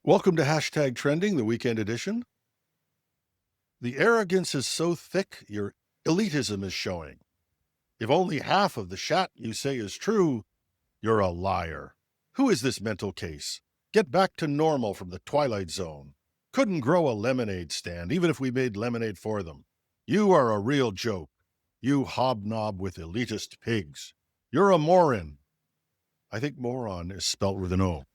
Welcome to Hashtag Trending, the weekend edition. The arrogance is so thick, your elitism is showing. If only half of the shat you say is true, you're a liar. Who is this mental case? Get back to normal from the Twilight Zone. Couldn't grow a lemonade stand, even if we made lemonade for them. You are a real joke. You hobnob with elitist pigs. You're a moron. I think moron is spelt with an O.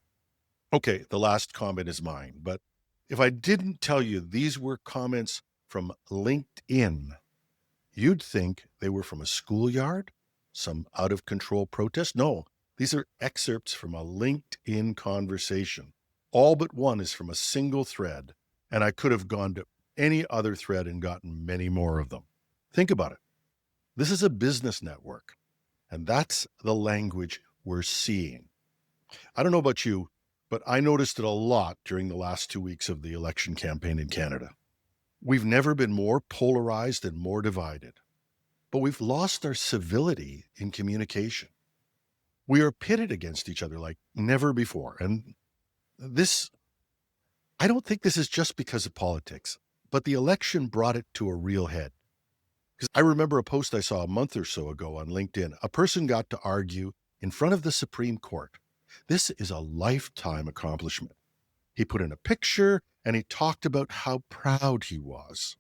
Okay, the last comment is mine, but if I didn't tell you these were comments from LinkedIn, you'd think they were from a schoolyard, some out-of-control protest. No, these are excerpts from a LinkedIn conversation. All but one is from a single thread, and I could have gone to any other thread and gotten many more of them. Think about it. This is a business network, and that's the language we're seeing. I don't know about you, but I noticed it a lot during the last 2 weeks of the election campaign in Canada. We've never been more polarized and more divided, but we've lost our civility in communication. We are pitted against each other like never before. And I don't think this is just because of politics, but the election brought it to a real head. Because I remember a post I saw a month or so ago on LinkedIn. A person got to argue in front of the Supreme Court. This is a lifetime accomplishment. He put in a picture and he talked about how proud he was.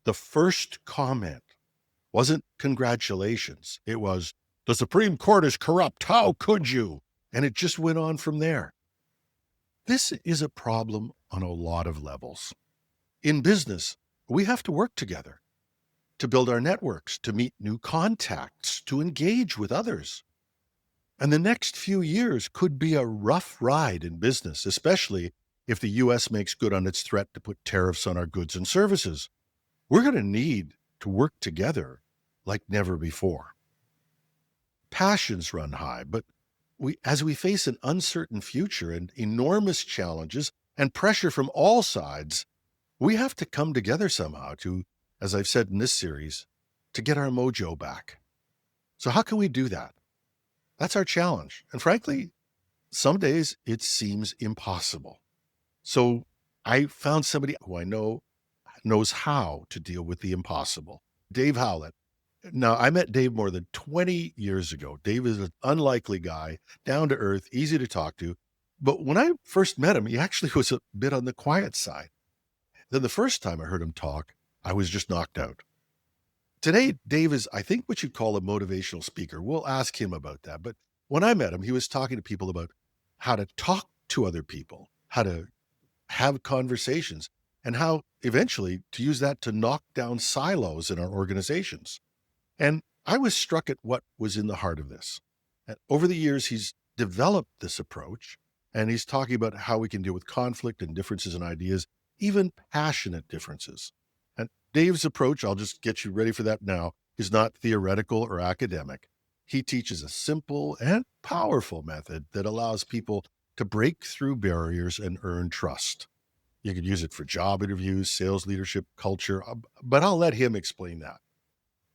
The first comment wasn't congratulations. It was, the Supreme Court is corrupt. How could you? And it just went on from there. This is a problem on a lot of levels. In business, we have to work together to build our networks, to meet new contacts, to engage with others. And the next few years could be a rough ride in business, especially if the U.S. makes good on its threat to put tariffs on our goods and services. We're going to need to work together like never before. Passions run high, but as we face an uncertain future and enormous challenges and pressure from all sides, we have to come together somehow to, as I've said in this series, to get our mojo back. So how can we do that? That's our challenge. And frankly, some days it seems impossible. So I found somebody who I know knows how to deal with the impossible. Dave Howlett. Now, I met Dave more than 20 years ago. Dave is an unlikely guy, down to earth, easy to talk to. But when I first met him, he actually was a bit on the quiet side. Then the first time I heard him talk, I was just knocked out. Today, Dave is, I think, what you'd call a motivational speaker. We'll ask him about that. But when I met him, he was talking to people about how to talk to other people, how to have conversations, and how eventually to use that to knock down silos in our organizations. And I was struck at what was in the heart of this. And over the years, he's developed this approach, and he's talking about how we can deal with conflict and differences in ideas, even passionate differences. And Dave's approach, I'll just get you ready for that now, is not theoretical or academic. He teaches a simple and powerful method that allows people to break through barriers and earn trust. You could use it for job interviews, sales leadership, culture, but I'll let him explain that.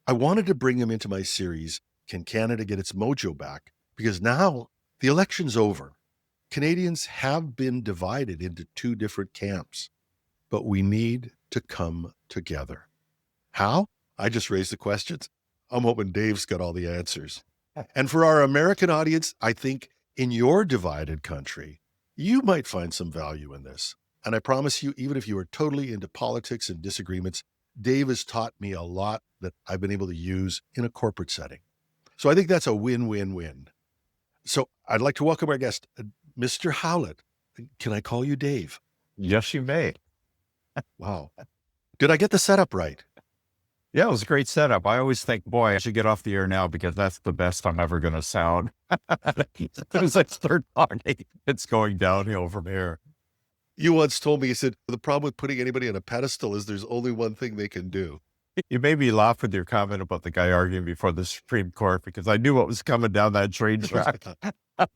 I wanted to bring him into my series, Can Canada Get Its Mojo Back? Because now the election's over. Canadians have been divided into two different camps, but we need to come together. How? I just raised the questions. I'm hoping Dave's got all the answers. And for our American audience, I think in your divided country, you might find some value in this. And I promise you, even if you are totally into politics and disagreements, Dave has taught me a lot that I've been able to use in a corporate setting. So I think that's a win-win-win. So I'd like to welcome our guest, Mr. Howlett. Can I call you Dave? Yes, you may. Wow. Did I get the setup right? Yeah, it was a great setup. I always think, boy, I should get off the air now because that's the best I'm ever going to sound. As soon as I start talking, it's going downhill from here. You once told me, you said, the problem with putting anybody on a pedestal is there's only one thing they can do. You made me laugh with your comment about the guy arguing before the Supreme Court because I knew what was coming down that train track.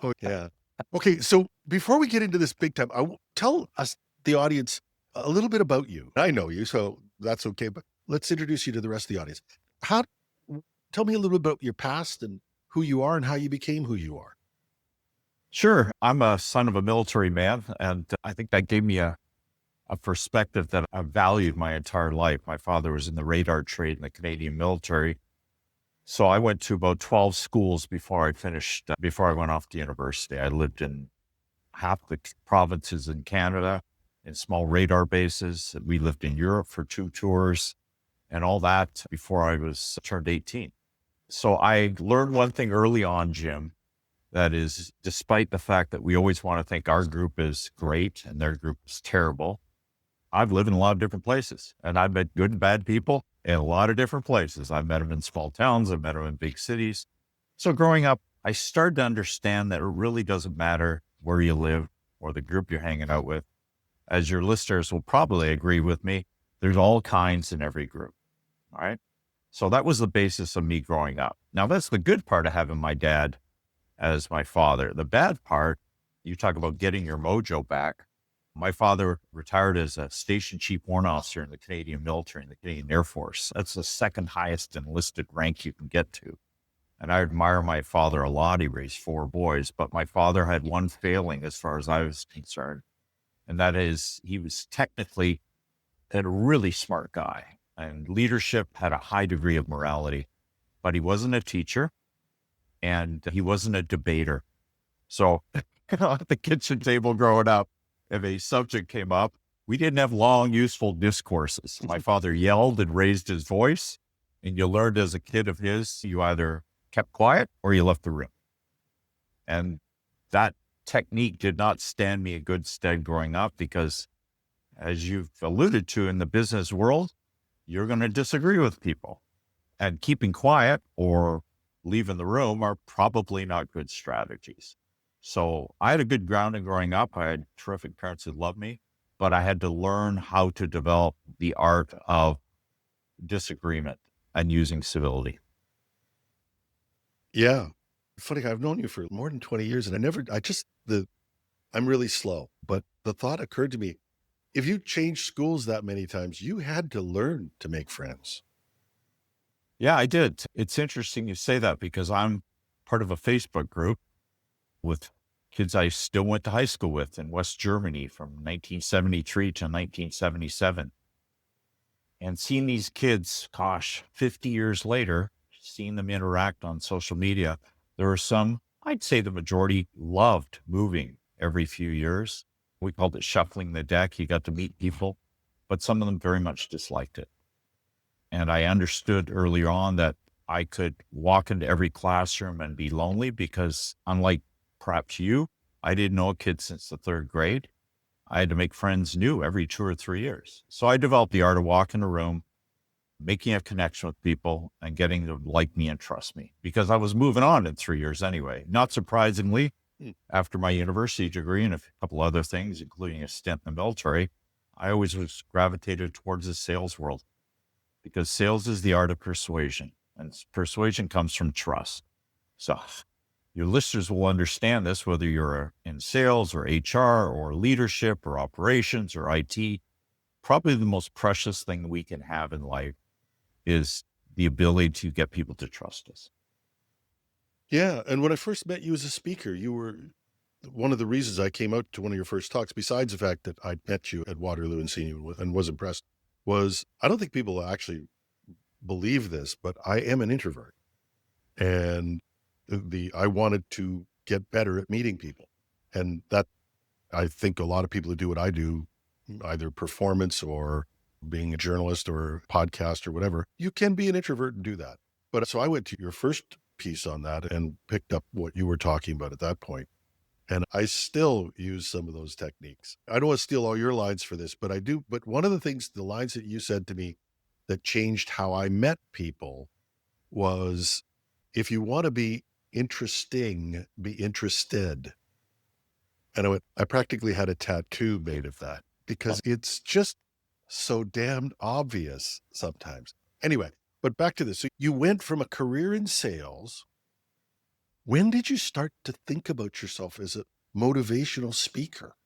Oh, yeah. Okay, so before we get into this big time, tell us, the audience, a little bit about you. I know you, so that's okay, but let's introduce you to the rest of the audience. Tell me a little bit about your past and who you are and how you became who you are. Sure. I'm a son of a military man, and I think that gave me a perspective that I valued my entire life. My father was in the radar trade in the Canadian military. So I went to about 12 schools before I finished, before I went off to university. I lived in half the provinces in Canada in small radar bases. We lived in Europe for 2 tours and all that before I was turned 18. So I learned one thing early on, Jim, that is, despite the fact that we always want to think our group is great and their group is terrible, I've lived in a lot of different places, and I've met good and bad people in a lot of different places. I've met them in small towns. I've met them in big cities. So growing up, I started to understand that it really doesn't matter where you live or the group you're hanging out with. As your listeners will probably agree with me, there's all kinds in every group. All right. So that was the basis of me growing up. Now, that's the good part of having my dad as my father. The bad part, you talk about getting your mojo back. My father retired as a station chief warrant officer in the Canadian military, in the Canadian Air Force. That's the second highest enlisted rank you can get to. And I admire my father a lot. He raised 4 boys, but my father had one failing as far as I was concerned. And that is, he was technically a really smart guy, and leadership had a high degree of morality, but he wasn't a teacher and he wasn't a debater. So at the kitchen table growing up, if a subject came up, we didn't have long, useful discourses. My father yelled and raised his voice, and you learned as a kid of his, you either kept quiet or you left the room. And that technique did not stand me a good stead growing up because, as you've alluded to in the business world, you're going to disagree with people. And keeping quiet or leaving the room are probably not good strategies. So I had a good grounding growing up. I had terrific parents who loved me, but I had to learn how to develop the art of disagreement and using civility. Yeah. Funny, I've known you for more than 20 years and I'm really slow, but the thought occurred to me, if you changed schools that many times, you had to learn to make friends. Yeah, I did. It's interesting you say that because I'm part of a Facebook group with kids I still went to high school with in West Germany from 1973 to 1977. And seeing these kids, 50 years later, seeing them interact on social media, there were some, I'd say the majority loved moving every few years. We called it shuffling the deck. You got to meet people, but some of them very much disliked it. And I understood early on that I could walk into every classroom and be lonely because, unlike perhaps you, I didn't know a kid since the 3rd grade. I had to make friends new every 2 or 3 years. So I developed the art of walking a room, making a connection with people and getting them to like me and trust me because I was moving on in 3 years anyway. Not surprisingly, after my university degree and a couple other things, including a stint in the military, I always was gravitated towards the sales world because sales is the art of persuasion, and persuasion comes from trust. So your listeners will understand this, whether you're in sales or HR or leadership or operations or IT. Probably the most precious thing we can have in life is the ability to get people to trust us. Yeah. And when I first met you as a speaker, you were one of the reasons I came out to one of your first talks, besides the fact that I'd met you at Waterloo and seen you and was impressed, was I don't think people actually believe this, but I am an introvert. And I wanted to get better at meeting people. And that, I think a lot of people who do what I do, either performance or being a journalist or podcast or whatever, you can be an introvert and do that. But so I went to your first piece on that and picked up what you were talking about at that point. And I still use some of those techniques. I don't want to steal all your lines for this, but I do. But one of the things, the lines that you said to me that changed how I met people was, if you want to be interesting, be interested. And I practically had a tattoo made of that because it's just so damned obvious sometimes. Anyway, but back to this. So you went from a career in sales. When did you start to think about yourself as a motivational speaker?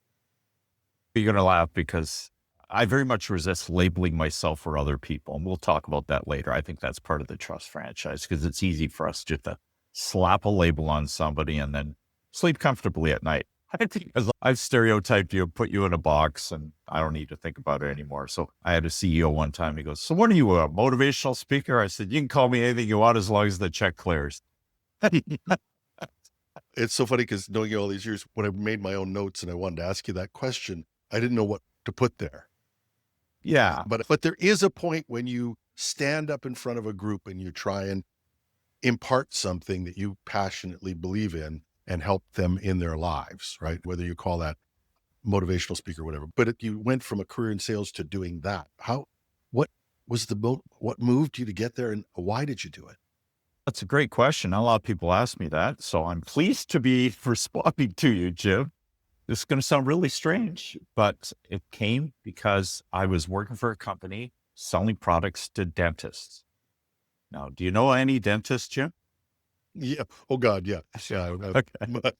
You're going to laugh because I very much resist labeling myself for other people. And we'll talk about that later. I think that's part of the trust franchise because it's easy for us just to slap a label on somebody and then sleep comfortably at night. Because I've stereotyped you, put you in a box, and I don't need to think about it anymore. So I had a CEO one time. He goes, "So what are you, a motivational speaker?" I said, "You can call me anything you want as long as the check clears." It's so funny because knowing you all these years, when I made my own notes and I wanted to ask you that question, I didn't know what to put there. Yeah. But there is a point when you stand up in front of a group and you try and impart something that you passionately believe in and help them in their lives, right? Whether you call that motivational speaker or whatever. But you went from a career in sales to doing that. What was what moved you to get there, and why did you do it? That's a great question. A lot of people ask me that. So I'm pleased to be responding to you, Jim. This is going to sound really strange, but it came because I was working for a company selling products to dentists. Now, do you know any dentists, Jim? Yeah. Oh God. Yeah. Yeah. Okay.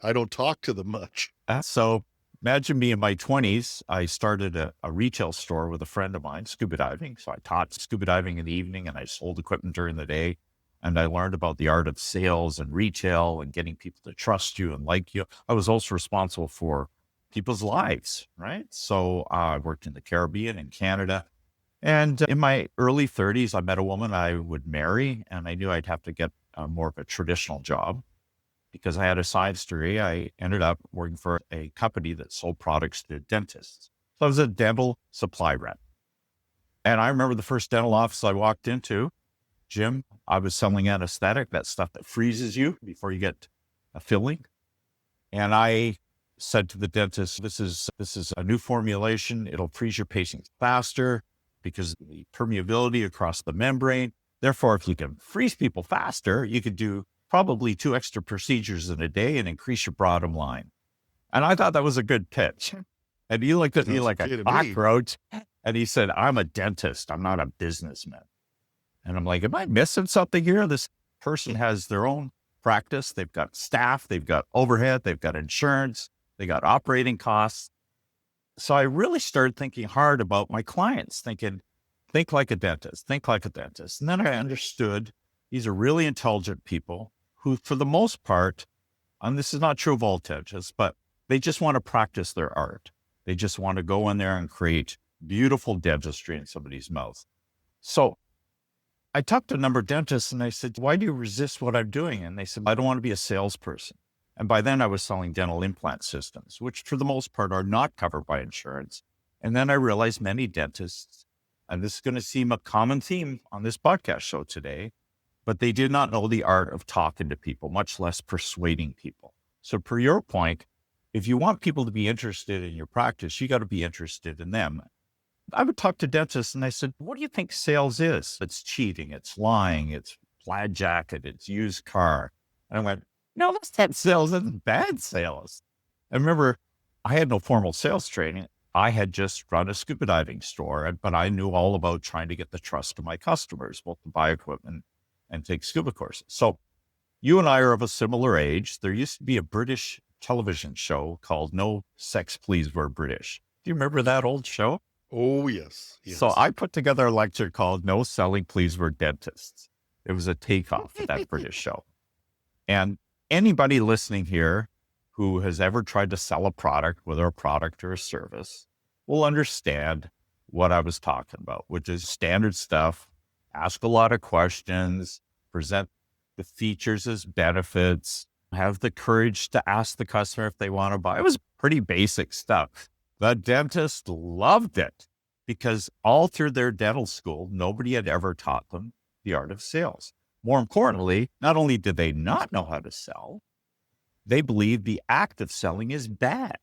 I don't talk to them much. So imagine me in my 20s. I started a retail store with a friend of mine, scuba diving. So I taught scuba diving in the evening and I sold equipment during the day. And I learned about the art of sales and retail and getting people to trust you and like you. I was also responsible for people's lives, right? So I worked in the Caribbean and Canada. And in my early 30s, I met a woman I would marry, and I knew I'd have to get more of a traditional job because I had a science degree. I ended up working for a company that sold products to dentists. So I was a dental supply rep. And I remember the first dental office I walked into, Jim, I was selling anesthetic, that stuff that freezes you before you get a filling. And I said to the dentist, this is a new formulation. It'll freeze your patients faster because of the permeability across the membrane. Therefore, if you can freeze people faster, you could do probably 2 extra procedures in a day and increase your bottom line. And I thought that was a good pitch. And he looked at me like a cockroach. And he said, "I'm a dentist. I'm not a businessman." And I'm like, am I missing something here? This person has their own practice. They've got staff, they've got overhead, they've got insurance, they got operating costs. So I really started thinking hard about my clients, thinking, think like a dentist, think like a dentist. And then I understood these are really intelligent people who, for the most part, and this is not true of all dentists, but they just want to practice their art. They just want to go in there and create beautiful dentistry in somebody's mouth. So I talked to a number of dentists and I said, "Why do you resist what I'm doing?" And they said, "I don't want to be a salesperson." And by then I was selling dental implant systems, which for the most part are not covered by insurance. And then I realized many dentists, and this is going to seem a common theme on this podcast show today, but they did not know the art of talking to people, much less persuading people. So per your point, if you want people to be interested in your practice, you got to be interested in them. I would talk to dentists and I said, "What do you think sales is?" "It's cheating, it's lying, it's plaid jacket, it's used car." And I went, "No, that's not sales, that's bad sales." I remember I had no formal sales training. I had just run a scuba diving store, but I knew all about trying to get the trust of my customers, both to buy equipment and take scuba courses. So you and I are of a similar age. There used to be a British television show called No Sex Please We're British. Do you remember that old show? Oh, yes. So I put together a lecture called No Selling Please We're Dentists. It was a takeoff of that British show. And anybody listening here who has ever tried to sell a product, whether a product or a service, will understand what I was talking about, which is standard stuff. Ask a lot of questions, present the features as benefits, have the courage to ask the customer if they want to buy. It was pretty basic stuff. The dentist loved it because all through their dental school, nobody had ever taught them the art of sales. More importantly, not only did they not know how to sell, they believed the act of selling is bad.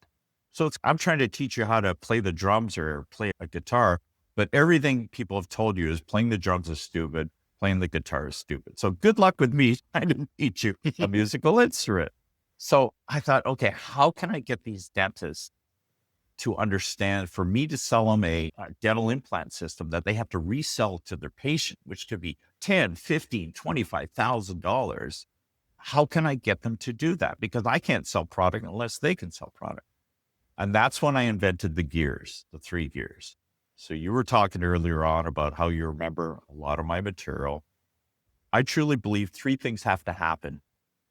So I'm trying to teach you how to play the drums or play a guitar, but everything people have told you is playing the drums is stupid, playing the guitar is stupid. So good luck with me trying to teach you a musical instrument. So I thought, okay, how can I get these dentists to understand, for me to sell them a dental implant system that they have to resell to their patient, which could be $10,000, $15,000, $25,000. How can I get them to do that? Because I can't sell product unless they can sell product. And that's when I invented the gears, the 3 gears. So you were talking earlier on about how you remember a lot of my material. I truly believe 3 things have to happen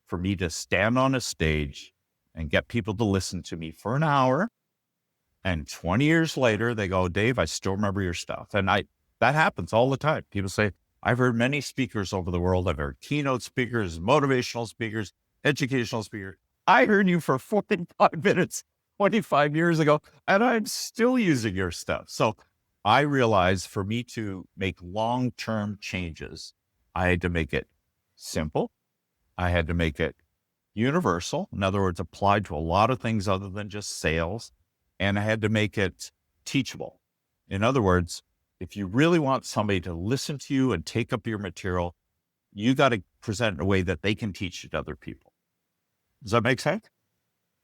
for me to stand on a stage and get people to listen to me for an hour. And 20 years later, they go, Dave, I still remember your stuff. And that happens all the time. People say, I've heard many speakers over the world. I've heard keynote speakers, motivational speakers, educational speakers. I heard you for 45 minutes 25 years ago, and I'm still using your stuff. So I realized for me to make long-term changes, I had to make it simple. I had to make it universal. In other words, applied to a lot of things other than just sales. And I had to make it teachable. In other words, if you really want somebody to listen to you and take up your material, you got to present it in a way that they can teach it to other people. Does that make sense?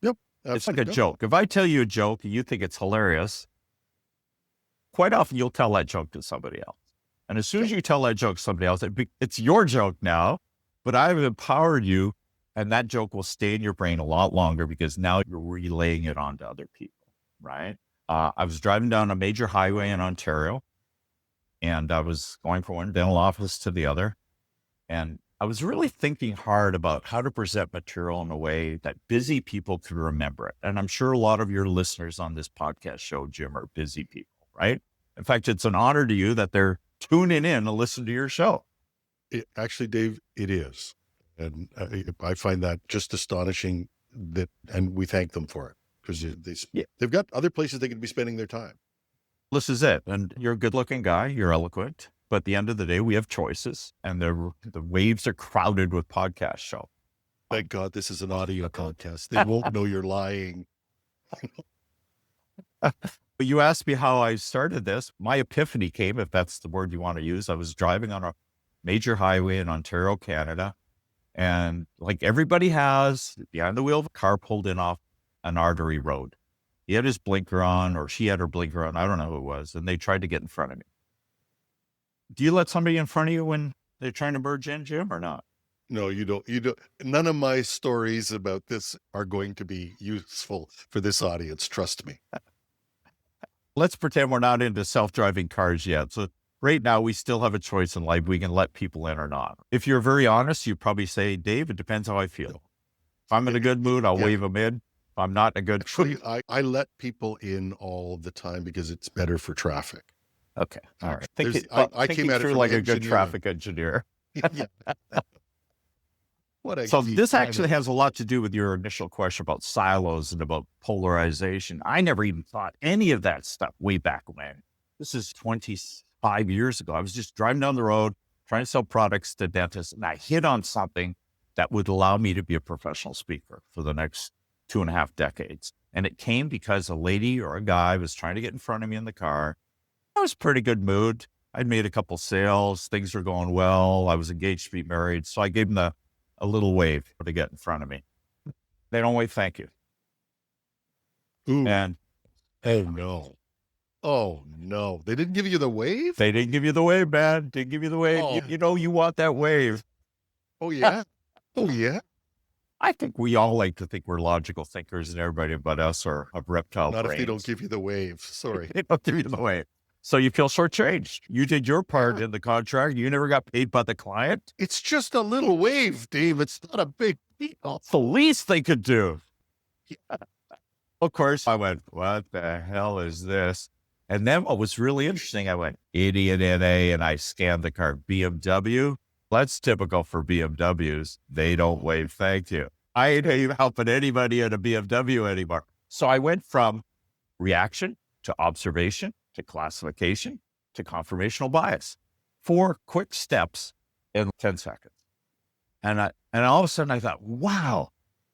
Yep. It's like a joke. If I tell you a joke and you think it's hilarious, quite often you'll tell that joke to somebody else. And as soon as you tell that joke to somebody else, it's your joke now, but I've empowered you, and that joke will stay in your brain a lot longer because now you're relaying it on to other people, right? I was driving down a major highway in Ontario, and I was going from one dental office to the other. And I was really thinking hard about how to present material in a way that busy people could remember it. And I'm sure a lot of your listeners on this podcast show, Jim, are busy people, right? In fact, it's an honor to you that they're tuning in to listen to your show. Actually, Dave, it is. And I find that just astonishing and we thank them for it because they've got other places they could be spending their time. This is it. And you're a good looking guy. You're eloquent. But at the end of the day, we have choices, and the waves are crowded with podcast show. Thank God this is an audio contest. They won't know you're lying. You asked me how I started this. My epiphany came, if that's the word you want to use. I was driving on a major highway in Ontario, Canada. And like everybody has, behind the wheel of a car pulled in off an artery road. He had his blinker on, or she had her blinker on. I don't know who it was. And they tried to get in front of me. Do you let somebody in front of you when they're trying to merge in, Jim, or not? No, you don't. None of my stories about this are going to be useful for this audience. Trust me. Let's pretend we're not into self-driving cars yet. So right now we still have a choice in life. We can let people in or not. If you're very honest, you probably say, Dave, it depends how I feel. No. If I'm in a good mood, I'll wave them in. If I'm not in a good mood. Actually, I let people in all the time because it's better for traffic. Okay. All right. I came at it through from like a engineering. good traffic engineer. Yeah. So this actually has a lot to do with your initial question about silos and about polarization. I never even thought any of that stuff way back when. This is 25 years ago. I was just driving down the road, trying to sell products to dentists, and I hit on something that would allow me to be a professional speaker for the next 2.5 decades. And it came because a lady or a guy was trying to get in front of me in the car. I was in a pretty good mood. I'd made a couple sales. Things were going well. I was engaged to be married. So I gave them a little wave to get in front of me. They don't wave thank you. Ooh. And oh no. They didn't give you the wave? They didn't give you the wave, man. Didn't give you the wave. Oh. You want that wave. Oh yeah. Oh yeah. I think we all like to think we're logical thinkers, and everybody but us are of reptile Not brains. if they don't give you the wave. Sorry. They don't give you the wave. So you feel shortchanged. You did your part in the contract. You never got paid by the client. It's just a little wave, Dave. It's not a big deal. It's the least they could do. Yeah. Of course, I went, what the hell is this? And then what was really interesting, I went, idiot NA, and I scanned the car. BMW, that's typical for BMWs. They don't wave thank you. I ain't even helping anybody in a BMW anymore. So I went from reaction to observation to classification to confirmational bias. 4 quick steps in 10 seconds. And all of a sudden I thought, wow,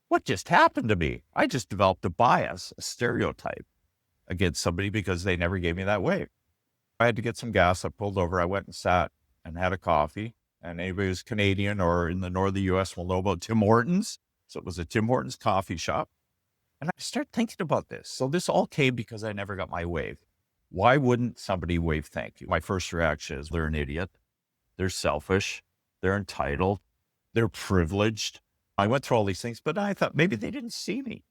what just happened to me? I just developed a bias, a stereotype against somebody because they never gave me that wave. I had to get some gas. I pulled over. I went and sat and had a coffee. And anybody who's Canadian or in the north of the U.S. will know about Tim Hortons. So it was a Tim Hortons coffee shop. And I started thinking about this. So this all came because I never got my wave. Why wouldn't somebody wave thank you? My first reaction is they're an idiot. They're selfish. They're entitled. They're privileged. I went through all these things, but I thought maybe they didn't see me.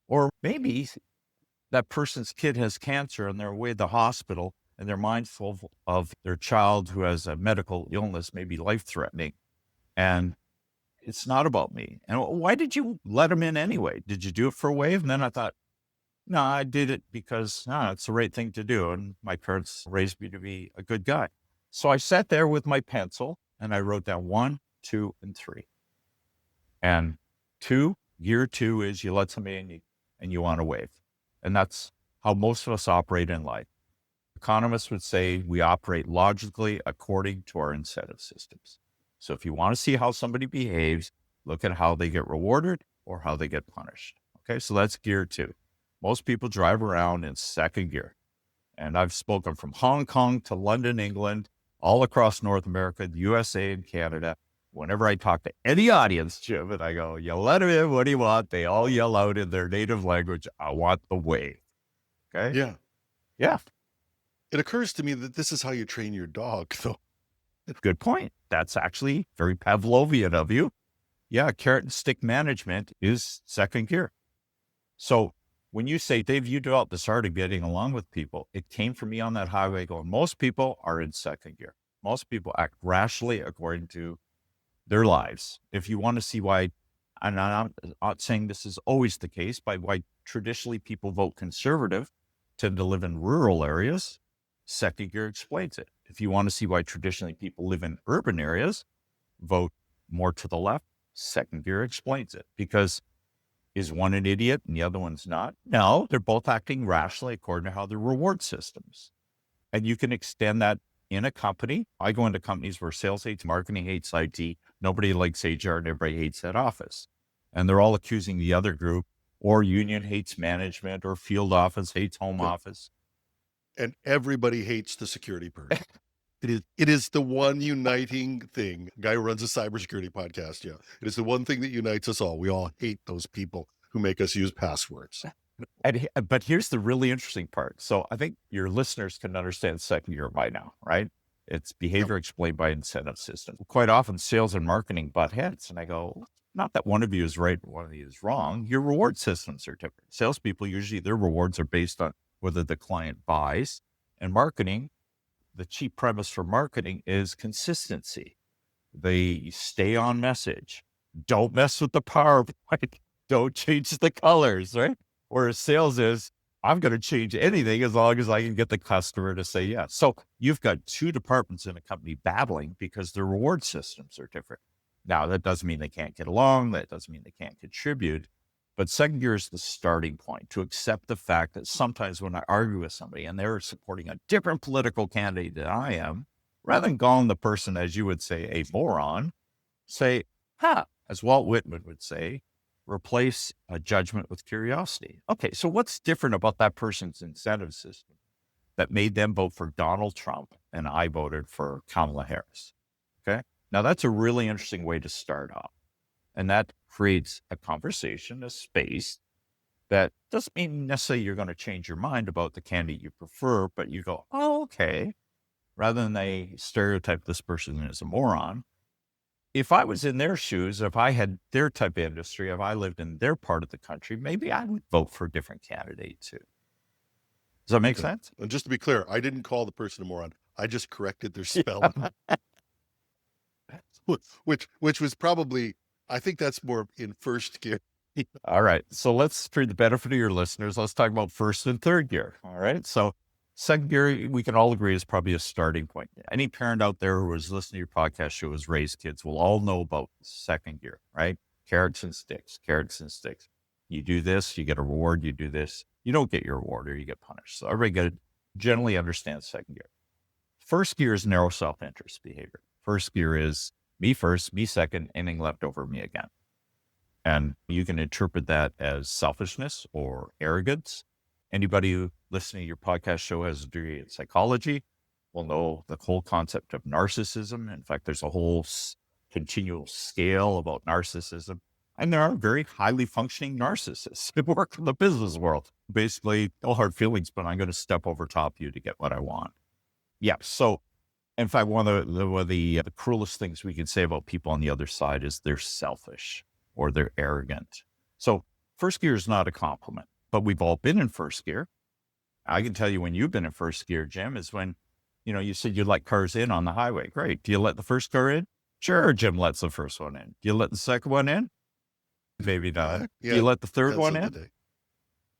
Or maybe that person's kid has cancer and they're away at the hospital and they're mindful of their child who has a medical illness, maybe life-threatening. And it's not about me. And why did you let him in anyway? Did you do it for a wave? And then I thought, no, I did it because it's the right thing to do. And my parents raised me to be a good guy. So I sat there with my pencil and I wrote down 1, 2, and 3. And year 2 is you let somebody in and you want to wave. And that's how most of us operate in life. Economists would say we operate logically according to our incentive systems. So if you want to see how somebody behaves, look at how they get rewarded or how they get punished. Okay, so that's gear 2. Most people drive around in second gear. And I've spoken from Hong Kong to London, England, all across North America, the USA, and Canada. Whenever I talk to any audience, Jim, and I go, you let them in, what do you want? They all yell out in their native language, I want the wave. Okay? Yeah. Yeah. It occurs to me that this is how you train your dog, though. Good point. That's actually very Pavlovian of you. Yeah, carrot and stick management is second gear. So when you say, Dave, you developed this art of getting along with people, it came from me on that highway going, most people are in second gear. Most people act rationally according to their lives. If you want to see why, and I'm not saying this is always the case, but why traditionally people vote conservative, tend to live in rural areas, second gear explains it. If you want to see why traditionally people live in urban areas, vote more to the left, second gear explains it. Because is one an idiot and the other one's not? No, they're both acting rationally according to how their reward systems. And you can extend that in a company. I go into companies where sales hates marketing, hates IT. Nobody likes HR and everybody hates that office. And they're all accusing the other group, or union hates management, or field office hates home office. And everybody hates the security person. It is the one uniting thing. Guy who runs a cybersecurity podcast. Yeah. It is the one thing that unites us all. We all hate those people who make us use passwords. But here's the really interesting part. So I think your listeners can understand second gear by now, right? It's behavior explained by incentive system. Quite often sales and marketing butt heads. And I go, not that one of you is right and one of you is wrong. Your reward systems are different. Salespeople, usually their rewards are based on whether the client buys. And marketing, the chief premise for marketing is consistency. They stay on message. Don't mess with the PowerPoint. Don't change the colors, right? Whereas sales is, I'm going to change anything as long as I can get the customer to say yes. So you've got two departments in a company battling because their reward systems are different. Now, that doesn't mean they can't get along. That doesn't mean they can't contribute. But second gear is the starting point to accept the fact that sometimes when I argue with somebody and they're supporting a different political candidate than I am, rather than calling the person, as you would say, a moron, say, as Walt Whitman would say, replace a judgment with curiosity. Okay, so what's different about that person's incentive system that made them vote for Donald Trump and I voted for Kamala Harris? Okay, now that's a really interesting way to start off. And that creates a conversation, a space that doesn't mean necessarily you're going to change your mind about the candidate you prefer, but you go, oh, okay. Rather than they stereotype this person as a moron. If I was in their shoes, if I had their type of industry, if I lived in their part of the country, maybe I would vote for a different candidate too. Does that make sense? And just to be clear, I didn't call the person a moron. I just corrected their spelling. which was probably, I think that's more in first gear. All right. So let's, for the benefit of your listeners, let's talk about first and third gear. All right. So second gear, we can all agree is probably a starting point. Any parent out there who was listening to your podcast show has raised kids will all know about second gear, right? Carrots and sticks, carrots and sticks. You do this, you get a reward. You do this, you don't get your reward or you get punished. So everybody generally understands second gear. First gear is narrow self-interest behavior. First gear is me first, me second, anything left over, me again. And you can interpret that as selfishness or arrogance. Anybody who listening to your podcast show has a degree in psychology will know the whole concept of narcissism. In fact, there's a whole continual scale about narcissism. And there are very highly functioning narcissists who work in the business world. Basically, no hard feelings, but I'm going to step over top of you to get what I want. Yeah. So in fact, one of the cruelest things we can say about people on the other side is they're selfish or they're arrogant. So first gear is not a compliment, but we've all been in first gear. I can tell you when you've been in first gear, Jim, is when, you said you let cars in on the highway. Great. Do you let the first car in? Sure, Jim lets the first one in. Do you let the second one in? Maybe not. Yeah, Do you let the third one some in? today.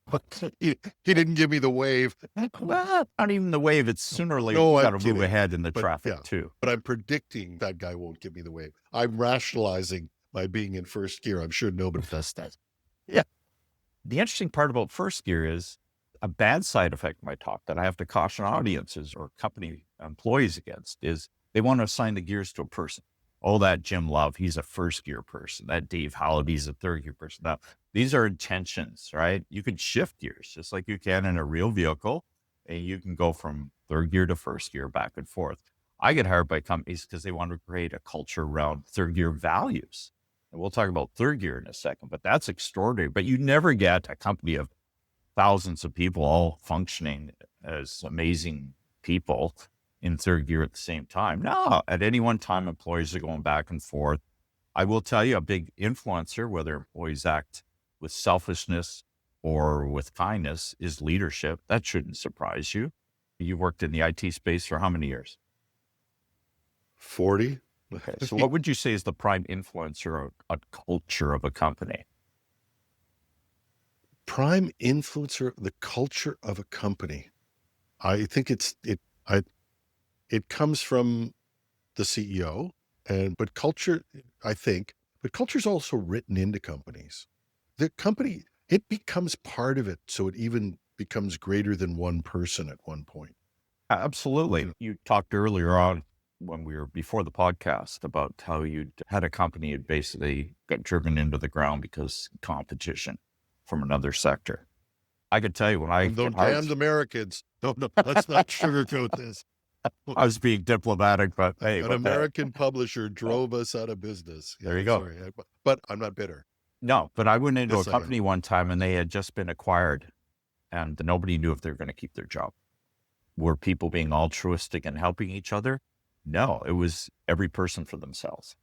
But he didn't give me the wave. Well, not even the wave. It's sooner or later No, you got I'm to move kidding. ahead in the But traffic yeah, too. but I'm predicting that guy won't give me the wave. I'm rationalizing my being in first gear. I'm sure nobody does that. Yeah. The interesting part about first gear is a bad side effect of my talk that I have to caution audiences or company employees against is they want to assign the gears to a person. Oh, that Jim Love, he's a first gear person. That Dave Howlett, he's a third gear person. Now, these are intentions, right? You can shift gears just like you can in a real vehicle, and you can go from third gear to first gear back and forth. I get hired by companies because they want to create a culture around third gear values. And we'll talk about third gear in a second, but that's extraordinary. But you never get a company of thousands of people all functioning as amazing people in third gear at the same time. No, at any one time, employees are going back and forth. I will tell you, a big influencer, whether employees act with selfishness or with kindness, is leadership. That shouldn't surprise you. You worked in the IT space for how many years? 40. Okay, so what would you say is the prime influencer on culture of a company? Prime influencer, the culture of a company. I think it comes from the CEO, but culture, but culture is also written into companies. The company, it becomes part of it, so it even becomes greater than one person at one point. Absolutely. You talked earlier on when we were before the podcast about how you had a company that basically got driven into the ground because competition from another sector. I could tell you when I Those damned Americans. No, let's not sugarcoat this. I was being diplomatic, but hey, An American publisher drove us out of business. Yeah, there you go. Sorry, but I'm not bitter. No, but I went into Yes, a company one time and they had just been acquired and nobody knew if they were going to keep their job. Were people being altruistic and helping each other? No, it was every person for themselves.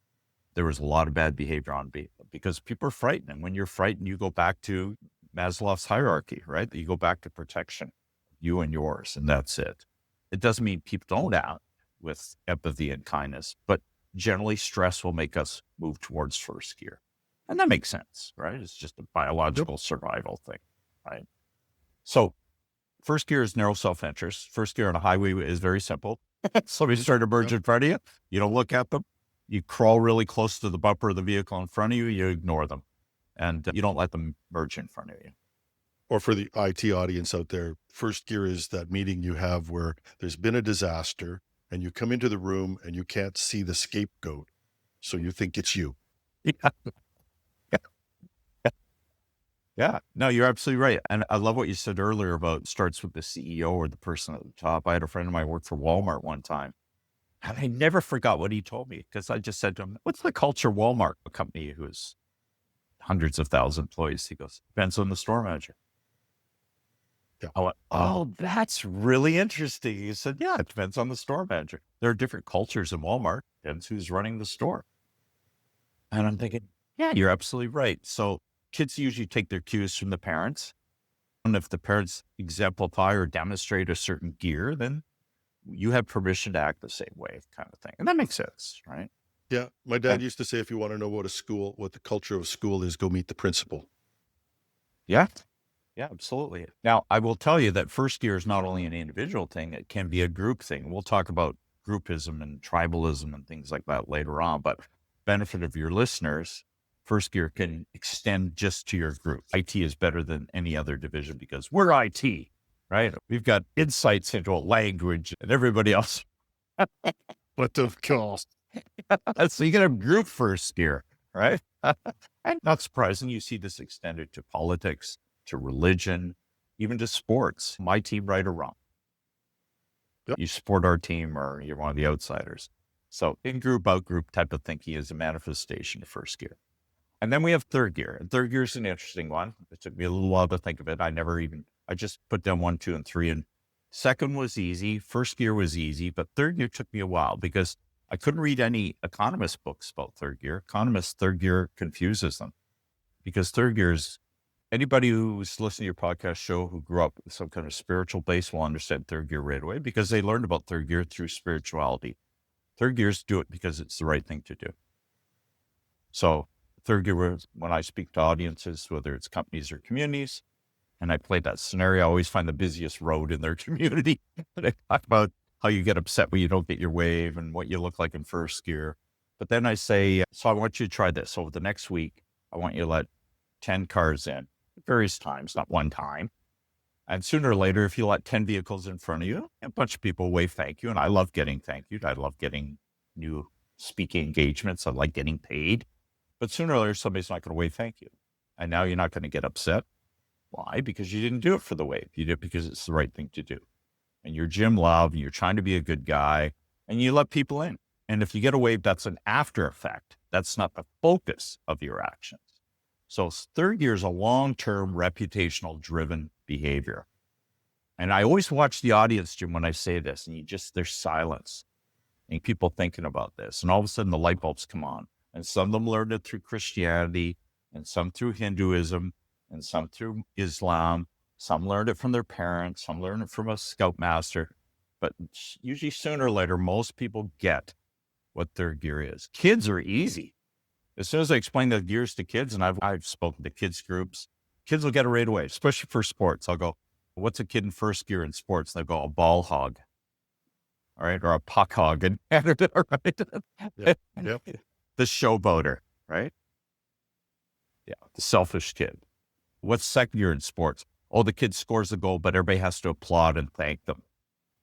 There was a lot of bad behavior on people because people are frightened. And when you're frightened, you go back to Maslow's hierarchy, right? You go back to protection, you and yours, and that's it. It doesn't mean people don't act with empathy and kindness, but generally stress will make us move towards first gear. And that makes sense, right? It's just a biological survival thing, right? So first gear is narrow self-interest. First gear on a highway is very simple. Somebody's trying to merge in front of you. You don't look at them. You crawl really close to the bumper of the vehicle in front of you. You ignore them. And you don't let them merge in front of you. Or for the IT audience out there, first gear is that meeting you have where there's been a disaster and you come into the room and you can't see the scapegoat. So you think it's you. Yeah. Yeah, no, you're absolutely right. And I love what you said earlier about starts with the CEO or the person at the top. I had a friend of mine work for Walmart one time. And I never forgot what he told me because I just said to him, what's the culture of Walmart, a company who has hundreds of thousands of employees? He goes, depends on the store manager. Yeah. I went, oh, that's really interesting. He said, yeah, it depends on the store manager. There are different cultures in Walmart. Depends who's running the store. And I'm thinking, yeah, you're absolutely right. So kids usually take their cues from the parents. And if the parents exemplify or demonstrate a certain gear, then you have permission to act the same way, kind of thing. And that makes sense, right? Yeah. My dad used to say, if you want to know what the culture of a school is, go meet the principal. Yeah. Yeah, absolutely. Now, I will tell you that first gear is not only an individual thing, it can be a group thing. We'll talk about groupism and tribalism and things like that later on, but benefit of your listeners, first gear can extend just to your group. IT is better than any other division because we're IT, right? We've got insights into a language and everybody else. What of course. So you get a group first gear, right? And not surprising, you see this extended to politics, to religion, even to sports. My team, right or wrong. Yep. You support our team or you're one of the outsiders. So in-group, out-group type of thinking is a manifestation of first gear. And then we have third gear. And third gear is an interesting one. It took me a little while to think of it. I just put down 1, 2, and 3. And second was easy. First gear was easy. But third gear took me a while because I couldn't read any economist books about third gear. Economists, third gear confuses them because third gear is anybody who's listening to your podcast show who grew up with some kind of spiritual base will understand third gear right away because they learned about third gear through spirituality. Third gear is do it because it's the right thing to do. So third gear was when I speak to audiences, whether it's companies or communities, and I play that scenario, I always find the busiest road in their community. And I talk about how you get upset when you don't get your wave and what you look like in first gear. But then I say, so I want you to try this. Over the next week, I want you to let 10 cars in at various times, not one time. And sooner or later, if you let 10 vehicles in front of you, a bunch of people wave thank you. And I love getting thank you. I love getting new speaking engagements. I like getting paid. But sooner or later, somebody's not going to wave thank you. And now you're not going to get upset. Why? Because you didn't do it for the wave. You did it because it's the right thing to do. And you're Jim Love, and you're trying to be a good guy, and you let people in. And if you get a wave, that's an after effect. That's not the focus of your actions. So third gear is a long-term reputational driven behavior. And I always watch the audience, Jim, when I say this, and there's silence and people thinking about this. And all of a sudden the light bulbs come on. And some of them learned it through Christianity, and some through Hinduism, and some through Islam. Some learned it from their parents. Some learned it from a scoutmaster. But usually sooner or later, most people get what third gear is. Kids are easy. As soon as I explain the gears to kids, and I've spoken to kids groups, kids will get it right away, especially for sports. I'll go, what's a kid in first gear in sports? They'll go, a ball hog, all right, or a puck hog in Canada, right? Yep. The showboater, right? Yeah, the selfish kid. What's second gear in sports? Oh, the kid scores a goal, but everybody has to applaud and thank them.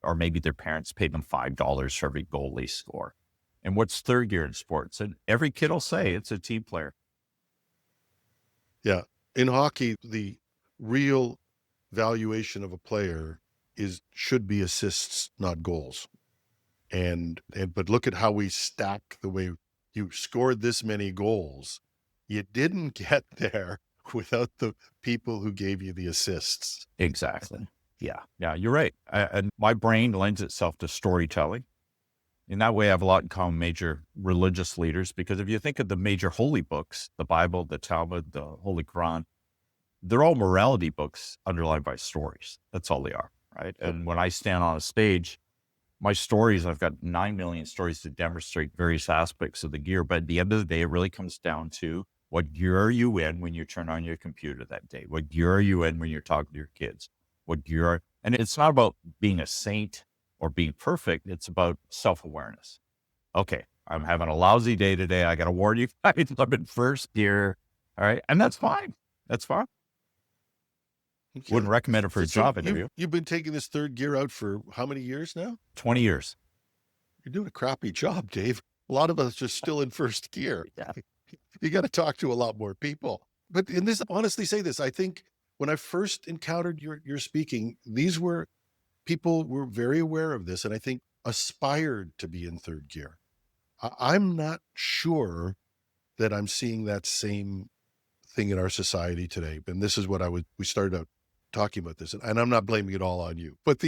Or maybe their parents paid them $5 for every goal they score. And what's third gear in sports? And every kid will say it's a team player. Yeah. In hockey, the real valuation of a player should be assists, not goals. But look at how we stack the way you scored this many goals. You didn't get there without the people who gave you the assists. Exactly. Yeah. Yeah, you're right. And my brain lends itself to storytelling. In that way, I have a lot in common with major religious leaders, because if you think of the major holy books, the Bible, the Talmud, the Holy Quran, they're all morality books underlined by stories. That's all they are, right? And when I stand on a stage, my stories, I've got 9 million stories to demonstrate various aspects of the gear. But at the end of the day, it really comes down to what gear are you in when you turn on your computer that day? What gear are you in when you're talking to your kids? What gear and it's not about being a saint or being perfect. It's about self-awareness. Okay, I'm having a lousy day today. I got to warn you guys, I'm in first gear. All right. And that's fine. That's fine. Okay. Wouldn't recommend it for a job interview. You've been taking this third gear out for how many years now? 20 years. You're doing a crappy job, Dave. A lot of us are still in first gear. Yeah. You got to talk to a lot more people. But in this, honestly say this, I think when I first encountered your speaking, people were very aware of this, and I think aspired to be in third gear. I'm not sure that I'm seeing that same thing in our society today. And this is what we started out talking about this, and I'm not blaming it all on you, but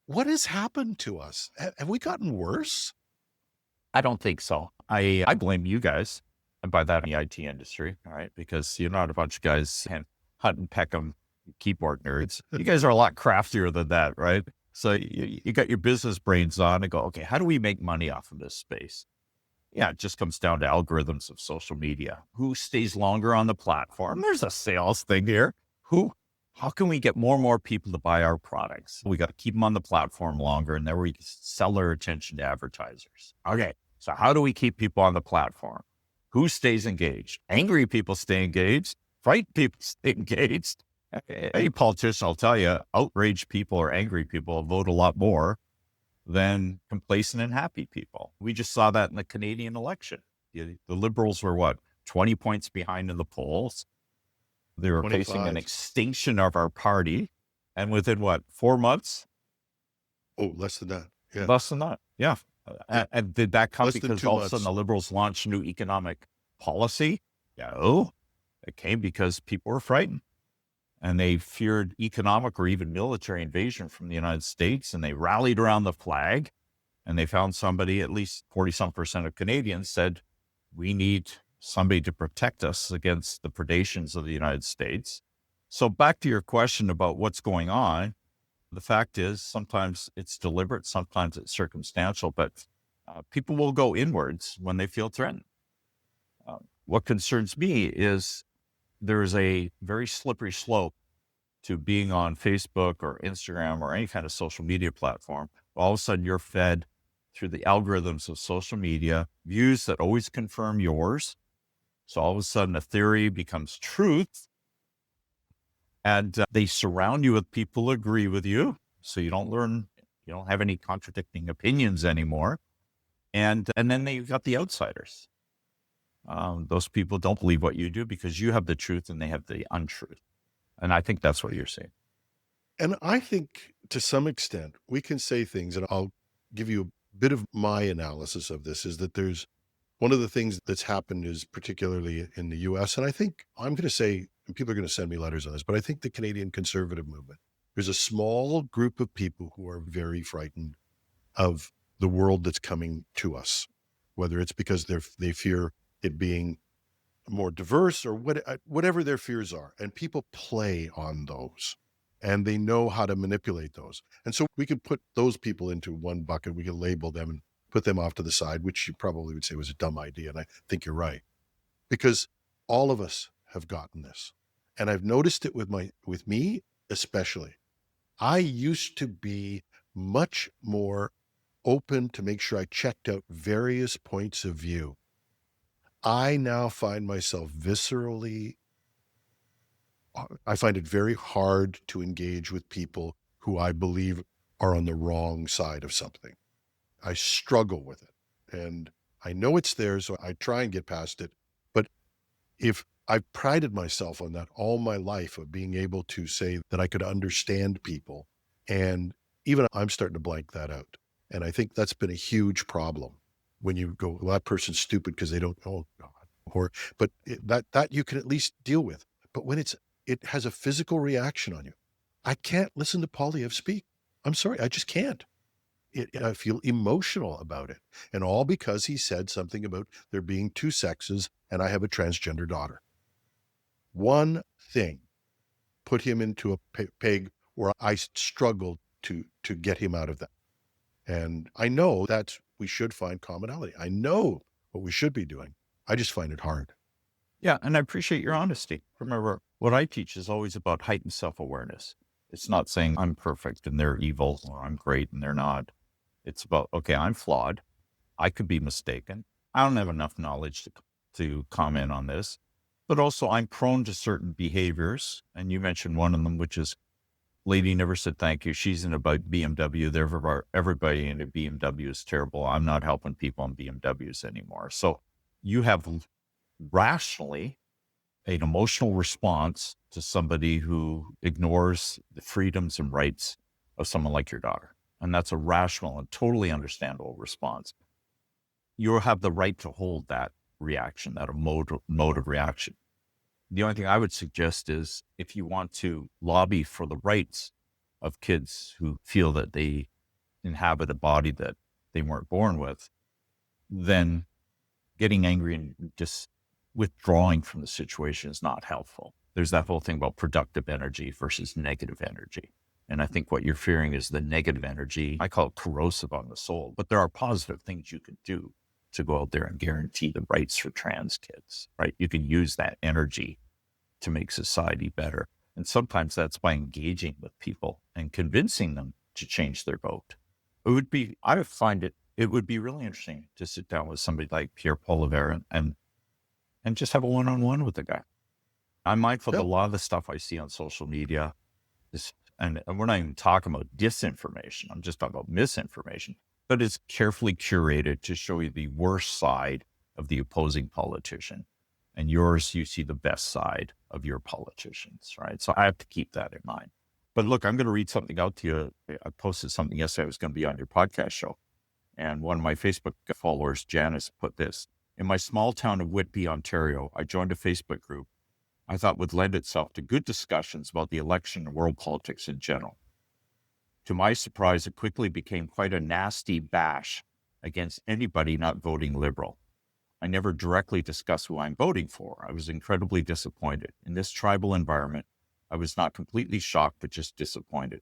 what has happened to us? Have we gotten worse? I don't think so. I blame you guys, and by that, the IT industry, all right? Because you're not a bunch of guys hunt and peck 'em keyboard nerds. You guys are a lot craftier than that, right? So you got your business brains on and go, okay, how do we make money off of this space? Yeah, it just comes down to algorithms of social media. Who stays longer on the platform? There's a sales thing here. How can we get more and more people to buy our products? We got to keep them on the platform longer, and then we sell our attention to advertisers. Okay, so how do we keep people on the platform? Who stays engaged? Angry people stay engaged. Frightened people stay engaged. Any politician will tell you, outraged people or angry people will vote a lot more than complacent and happy people. We just saw that in the Canadian election. The Liberals were 20 points behind in the polls. They were 25. facing an extinction of our party. And within 4 months? Oh, less than that. Yeah. Less than that. Yeah. And did that come Less than because 2 all months. of a sudden the Liberals launched new economic policy? No. It came because people were frightened. And they feared economic or even military invasion from the United States. And they rallied around the flag. And they found somebody, at least 40-some% of Canadians said, we need somebody to protect us against the predations of the United States. So back to your question about what's going on, the fact is sometimes it's deliberate, sometimes it's circumstantial, but People will go inwards when they feel threatened. What concerns me is there's a very slippery slope to being on Facebook or Instagram or any kind of social media platform. All of a sudden, you're fed through the algorithms of social media views that always confirm yours. So all of a sudden, a theory becomes truth, and they surround you with people who agree with you. So you don't have any contradicting opinions anymore. And then you've got the outsiders. Those people don't believe what you do because you have the truth and they have the untruth. And I think that's what you're saying. And I think to some extent we can say things, and I'll give you a bit of my analysis of this, is that there's one of the things that's happened is particularly in the US, and I think I'm going to say, and people are going to send me letters on this, but I think the Canadian conservative movement, there's a small group of people who are very frightened of the world that's coming to us, whether it's because they fear it being more diverse or whatever their fears are. And people play on those and they know how to manipulate those. And so we could put those people into one bucket. We could label them and put them off to the side, which you probably would say was a dumb idea. And I think you're right, because all of us have gotten this. And I've noticed it with me, especially. I used to be much more open to make sure I checked out various points of view. I now find myself I find it very hard to engage with people who I believe are on the wrong side of something. I struggle with it. And I know it's there, so I try and get past it. But if I've prided myself on that all my life, of being able to say that I could understand people, and even I'm starting to blank that out. And I think that's been a huge problem when you go, well, that person's stupid because they don't, oh God, that you can at least deal with. But when it has a physical reaction on you, I can't listen to Polyev speak. I'm sorry, I just can't. I feel emotional about it. And all because he said something about there being two sexes and I have a transgender daughter. One thing put him into a peg where I struggled to get him out of that. And I know that we should find commonality. I know what we should be doing. I just find it hard. Yeah, and I appreciate your honesty. Remember, what I teach is always about heightened self-awareness. It's not saying I'm perfect and they're evil, or I'm great and they're not. It's about, okay, I'm flawed. I could be mistaken. I don't have enough knowledge to comment on this, but also I'm prone to certain behaviors. And you mentioned one of them, which is lady never said thank you. She's in a BMW. Everybody in a BMW is terrible. I'm not helping people on BMWs anymore. So you have rationally an emotional response to somebody who ignores the freedoms and rights of someone like your daughter. And that's a rational and totally understandable response. You have the right to hold that reaction, that emotive reaction. The only thing I would suggest is if you want to lobby for the rights of kids who feel that they inhabit a body that they weren't born with, then getting angry and just withdrawing from the situation is not helpful. There's that whole thing about productive energy versus negative energy. And I think what you're fearing is the negative energy. I call it corrosive on the soul, but there are positive things you can do to go out there and guarantee the rights for trans kids, right? You can use that energy to make society better. And sometimes that's by engaging with people and convincing them to change their vote. I would find it would be really interesting to sit down with somebody like Pierre Poilievre and just have a one-on-one with the guy. I'm mindful of a lot of the stuff I see on social media and we're not even talking about disinformation. I'm just talking about misinformation, but it's carefully curated to show you the worst side of the opposing politician. And yours, you see the best side of your politicians, right? So I have to keep that in mind. But look, I'm going to read something out to you. I posted something yesterday. I was going to be on your podcast show. And one of my Facebook followers, Janice, put this. In my small town of Whitby, Ontario, I joined a Facebook group I thought would lend itself to good discussions about the election and world politics in general. To my surprise, it quickly became quite a nasty bash against anybody not voting Liberal. I never directly discussed who I'm voting for. I was incredibly disappointed. In this tribal environment, I was not completely shocked, but just disappointed.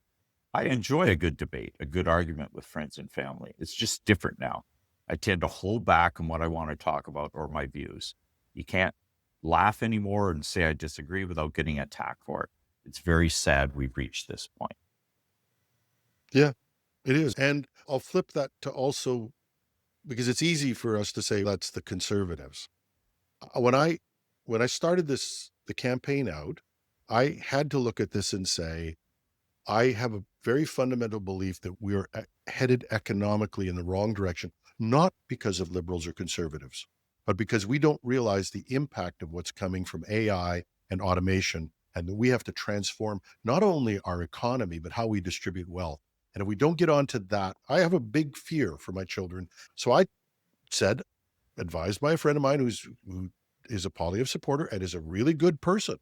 I enjoy a good debate, a good argument with friends and family. It's just different now. I tend to hold back on what I want to talk about or my views. You can't laugh anymore and say I disagree without getting attacked for it. It's very sad we've reached this point. Yeah, it is. And I'll flip that to also, because it's easy for us to say that's the conservatives. When I started the campaign out, I had to look at this and say, I have a very fundamental belief that we're headed economically in the wrong direction, not because of liberals or conservatives, but because we don't realize the impact of what's coming from AI and automation, and that we have to transform not only our economy, but how we distribute wealth. And if we don't get onto that, I have a big fear for my children. So I said, advised by a friend of mine who is a Poilievre supporter and is a really good person,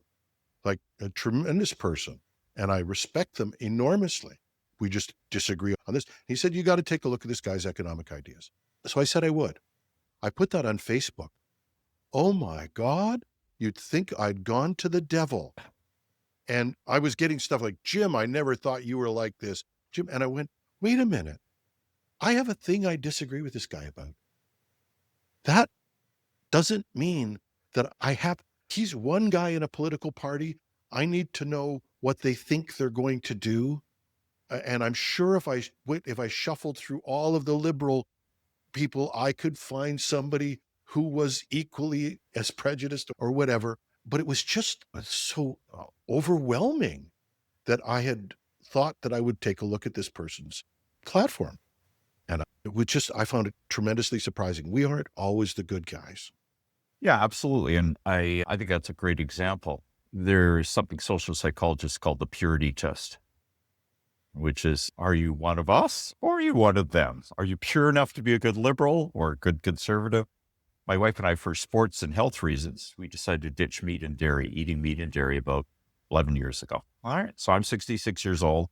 like a tremendous person. And I respect them enormously. We just disagree on this. He said, you got to take a look at this guy's economic ideas. So I said I would. I put that on Facebook. Oh my God, you'd think I'd gone to the devil. And I was getting stuff like, Jim, I never thought you were like this. Jim, and I went, wait a minute. I have a thing I disagree with this guy about. That doesn't mean that he's one guy in a political party. I need to know what they think they're going to do. And I'm sure if I shuffled through all of the liberal people, I could find somebody who was equally as prejudiced or whatever. But it was just so overwhelming that I had thought that I would take a look at this person's platform. And I found it tremendously surprising. We aren't always the good guys. Yeah, absolutely. And I think that's a great example. There's something social psychologists call the purity test, which is, are you one of us or are you one of them? Are you pure enough to be a good liberal or a good conservative? My wife and I, for sports and health reasons, we decided to ditch meat and dairy, eating meat and dairy about 11 years ago. All right. So I'm 66 years old.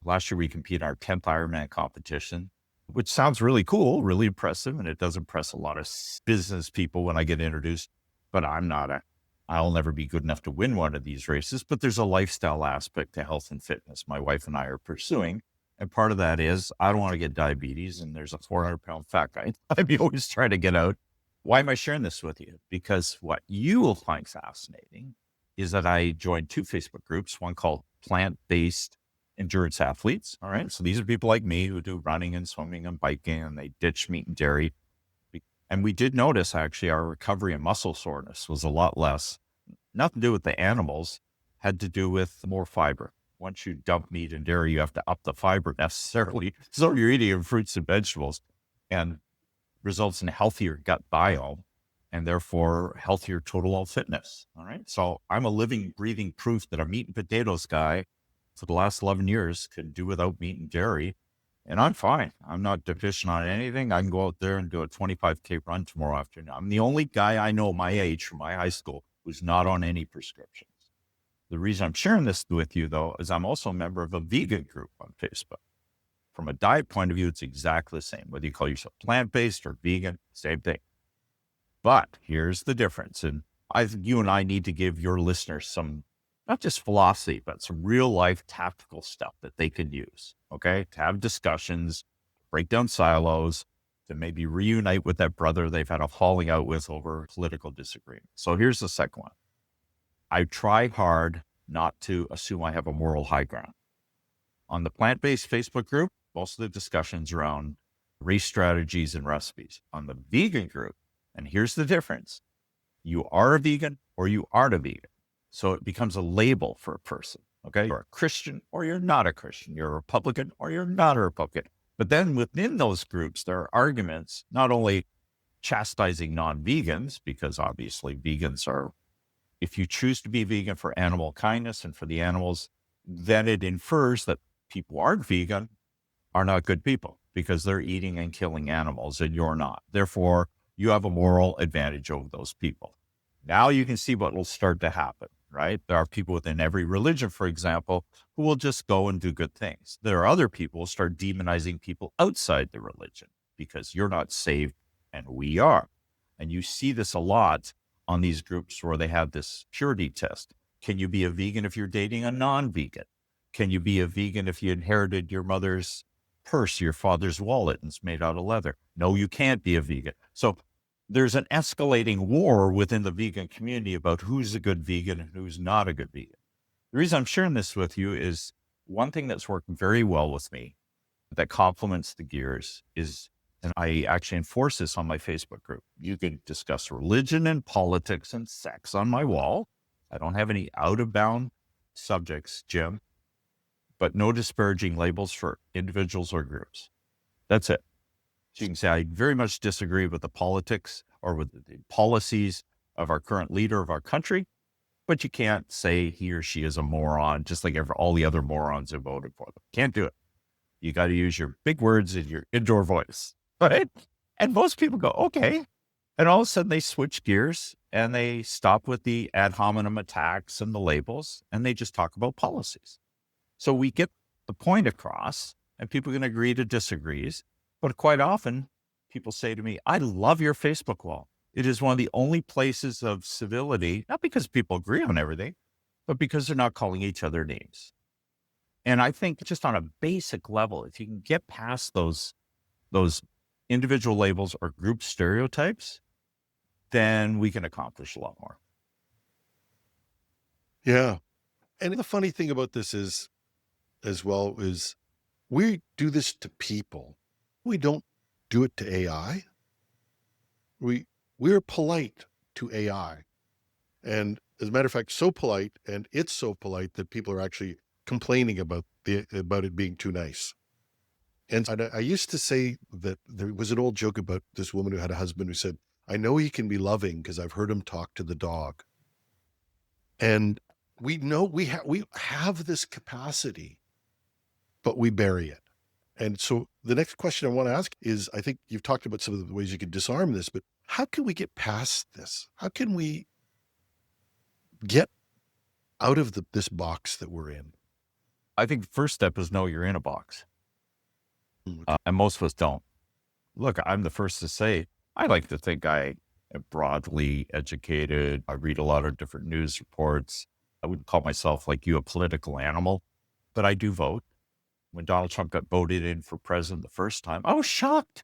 Last year, we competed in our 10th Ironman competition, which sounds really cool, really impressive. And it does impress a lot of business people when I get introduced, but I'll never be good enough to win one of these races. But there's a lifestyle aspect to health and fitness my wife and I are pursuing. And part of that is I don't want to get diabetes. And there's a 400-pound fat guy I'm always trying to get out. Why am I sharing this with you? Because what you will find fascinating is that I joined 2 Facebook groups, one called Plant-Based Endurance Athletes. All right. So these are people like me who do running and swimming and biking, and they ditch meat and dairy. And we did notice actually our recovery and muscle soreness was a lot less. Nothing to do with the animals, had to do with more fiber. Once you dump meat and dairy, you have to up the fiber necessarily. So you're eating fruits and vegetables, and results in a healthier gut biome and therefore healthier total health fitness. All right. So I'm a living, breathing proof that a meat and potatoes guy for the last 11 years could do without meat and dairy. And I'm fine. I'm not deficient on anything. I can go out there and do a 25K run tomorrow afternoon. I'm the only guy I know my age from my high school who's not on any prescriptions. The reason I'm sharing this with you, though, is I'm also a member of a vegan group on Facebook. From a diet point of view, it's exactly the same. Whether you call yourself plant-based or vegan, same thing. But here's the difference. And I think you and I need to give your listeners some, not just philosophy, but some real life tactical stuff that they can use, okay? To have discussions, break down silos, to maybe reunite with that brother they've had a falling out with over political disagreement. So here's the second one. I try hard not to assume I have a moral high ground. On the plant-based Facebook group, most of the discussions around race strategies and recipes. On the vegan group, and here's the difference. You are a vegan or you aren't a vegan. So it becomes a label for a person, okay? You're a Christian or you're not a Christian. You're a Republican or you're not a Republican. But then within those groups, there are arguments, not only chastising non-vegans, because obviously vegans are, if you choose to be vegan for animal kindness and for the animals, then it infers that people who aren't vegan are not good people because they're eating and killing animals and you're not. Therefore, you have a moral advantage over those people. Now you can see what will start to happen, right? There are people within every religion, for example, who will just go and do good things. There are other people who start demonizing people outside the religion because you're not saved and we are. And you see this a lot on these groups where they have this purity test. Can you be a vegan if you're dating a non-vegan? Can you be a vegan if you inherited your mother's purse, your father's wallet, and it's made out of leather. No, you can't be a vegan. So there's an escalating war within the vegan community about who's a good vegan and who's not a good vegan. The reason I'm sharing this with you is one thing that's worked very well with me that complements the gears is, and I actually enforce this on my Facebook group. You can discuss religion and politics and sex on my wall. I don't have any out of bound subjects, Jim, but no disparaging labels for individuals or groups. That's it. So you can say, I very much disagree with the politics or with the policies of our current leader of our country, but you can't say he or she is a moron, just like all the other morons who voted for them. Can't do it. You got to use your big words and your indoor voice, right? And most people go, okay. And all of a sudden they switch gears and they stop with the ad hominem attacks and the labels, and they just talk about policies. So we get the point across, and people can agree to disagree. But quite often people say to me, I love your Facebook wall. It is one of the only places of civility, not because people agree on everything, but because they're not calling each other names. And I think just on a basic level, if you can get past those individual labels or group stereotypes, then we can accomplish a lot more. Yeah. And the funny thing about this is, as well, is we do this to people. We don't do it to AI. We're polite to AI. And as a matter of fact, so polite, and it's so polite that people are actually complaining about it being too nice. And I used to say that there was an old joke about this woman who had a husband who said, I know he can be loving because I've heard him talk to the dog. And we know we have this capacity, but we bury it. And so the next question I want to ask is, I think you've talked about some of the ways you could disarm this, but how can we get past this? How can we get out of this box that we're in? I think the first step is know you're in a box. And most of us don't. Look, I'm the first to say, I like to think I am broadly educated. I read a lot of different news reports. I wouldn't call myself like you a political animal, but I do vote. When Donald Trump got voted in for president the first time, I was shocked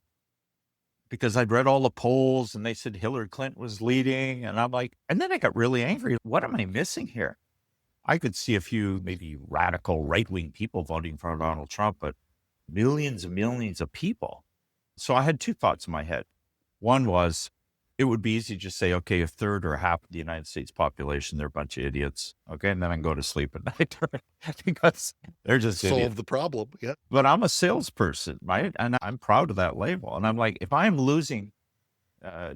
because I'd read all the polls and they said Hillary Clinton was leading. And I'm like, and then I got really angry. What am I missing here? I could see a few maybe radical right-wing people voting for Donald Trump, but millions and millions of people. So I had two thoughts in my head. One was, it would be easy to just say, okay, a third or half of the United States population, they're a bunch of idiots. Okay. And then I can go to sleep at night because they're just solve idiots. the problem. Yeah. But I'm a salesperson, right? And I'm proud of that label. And I'm like, if I'm losing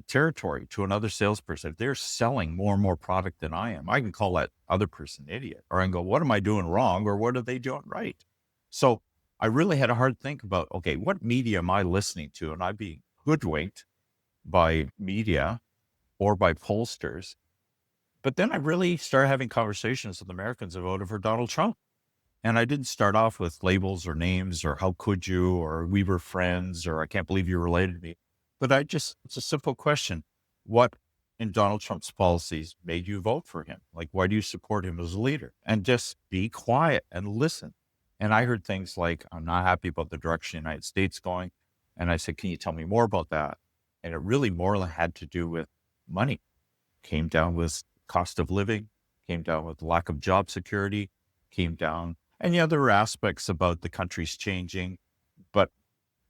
territory to another salesperson, if they're selling more and more product than I am, I can call that other person an idiot, or I can go, what am I doing wrong? Or what are they doing right? So I really had a hard think about, okay, what media am I listening to? And I'd be hoodwinked by media or by pollsters. But then I really started having conversations with Americans who voted for Donald Trump. And I didn't start off with labels or names or how could you, or we were friends, or I can't believe you related to me. But it's a simple question. What in Donald Trump's policies made you vote for him? Like, why do you support him as a leader? And just be quiet and listen. And I heard things like, I'm not happy about the direction the United States going. And I said, can you tell me more about that? And it really more had to do with money. Came down with cost of living, came down with lack of job security, came down. And yeah, there were aspects about the country's changing, but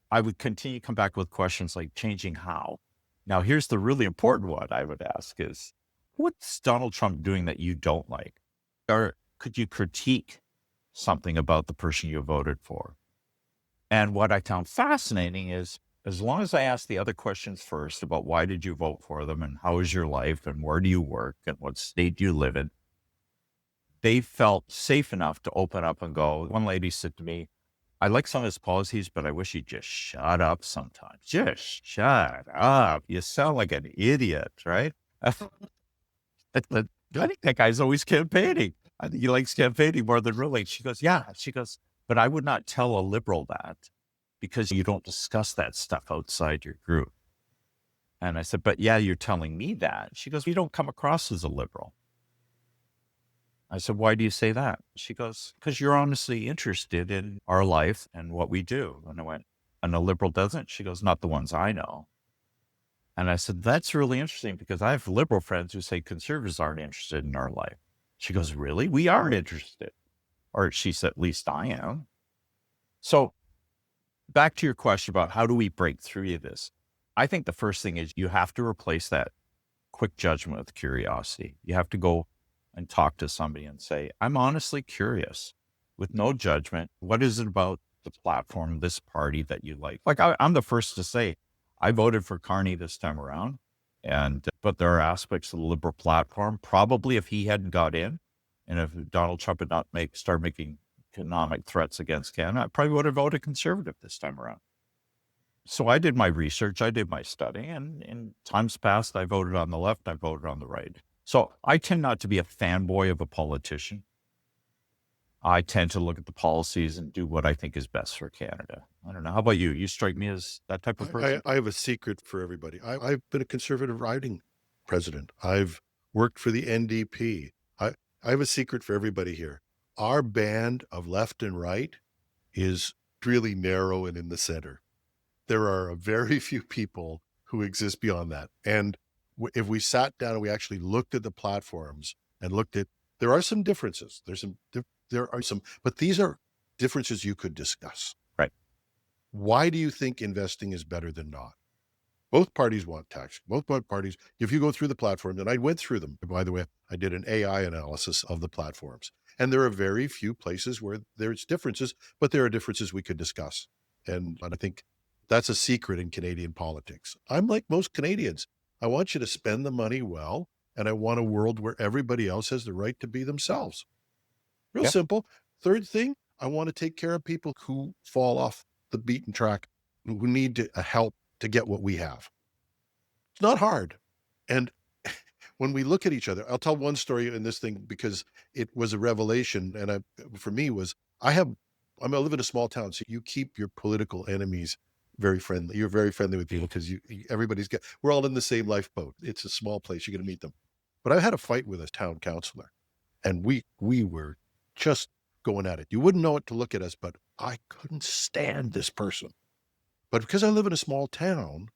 I would continue to come back with questions like changing how. Now, here's the really important one I would ask is, what's Donald Trump doing that you don't like? Or could you critique something about the person you voted for? And what I found fascinating is, as long as I asked the other questions first about why did you vote for them and how is your life and where do you work and what state do you live in, they felt safe enough to open up and go. One lady said to me, I like some of his policies, but I wish he'd just shut up sometimes. Just shut up. You sound like an idiot, right? I think that guy's always campaigning. I think he likes campaigning more than really. She goes, yeah. She goes, but I would not tell a liberal that because you don't discuss that stuff outside your group. And I said, but yeah, you're telling me that. She goes, you don't come across as a liberal. I said, why do you say that? She goes, because you're honestly interested in our life and what we do. And I went, and a liberal doesn't? She goes, not the ones I know. And I said, that's really interesting because I have liberal friends who say conservatives aren't interested in our life. She goes, really? We aren't interested. Or she said, at least I am. So back to your question about how do we break through this? I think the first thing is you have to replace that quick judgment with curiosity. You have to go and talk to somebody and say, I'm honestly curious with no judgment. What is it about the platform, this party that you like? Like I'm the first to say, I voted for Carney this time around. But there are aspects of the liberal platform, probably if he hadn't got in and if Donald Trump had not started making economic threats against Canada, I probably would have voted conservative this time around. So I did my research, I did my study, and in times past, I voted on the left, I voted on the right. So I tend not to be a fanboy of a politician. I tend to look at the policies and do what I think is best for Canada. I don't know. How about you? You strike me as that type of person. I have a secret for everybody. I've been a conservative riding president. I've worked for the NDP. I have a secret for everybody here. Our band of left and right is really narrow and in the center. There are very few people who exist beyond that. And if we sat down and we actually looked at the platforms and there are some differences. There are some, but these are differences you could discuss. Right. Why do you think investing is better than not? Both parties want tax. Both parties, if you go through the platforms, and I went through them, by the way, I did an AI analysis of the platforms. And there are very few places where there's differences, but there are differences we could discuss. And I think that's a secret in Canadian politics. I'm like most Canadians. I want you to spend the money well, and I want a world where everybody else has the right to be themselves. Real simple. Third thing, I want to take care of people who fall off the beaten track, who need help to get what we have. It's not hard. And when we look at each other, I'll tell one story in this thing because it was a revelation. And for me I live in a small town, so you keep your political enemies very friendly. You're very friendly with people because we're all in the same lifeboat. It's a small place. You're going to meet them. But I had a fight with a town councillor, and we were just going at it. You wouldn't know it to look at us, but I couldn't stand this person. But because I live in a small town,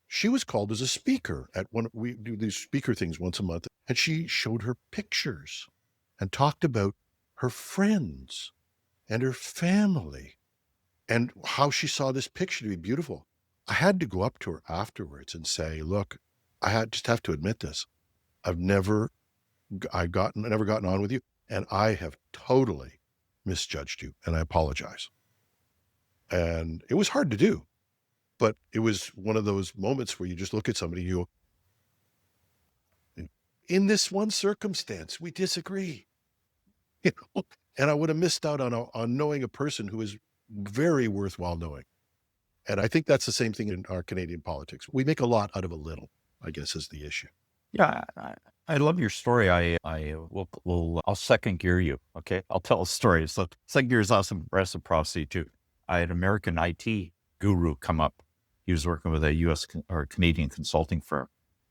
she was called as a speaker we do these speaker things once a month, and she showed her pictures and talked about her friends and her family and how she saw this picture to be beautiful. I had to go up to her afterwards and say, look, just have to admit this. I've never gotten on with you, and I have totally misjudged you, and I apologize. And it was hard to do, but it was one of those moments where you just look at somebody and you go, in this one circumstance, we disagree. And I would have missed out on knowing a person who is very worthwhile knowing. And I think that's the same thing in our Canadian politics. We make a lot out of a little, I guess, is the issue. Yeah, I love your story. I'll second gear you. Okay, I'll tell a story. So second gear is awesome reciprocity too. I had an American IT guru come up. He was working with a U.S. or Canadian consulting firm,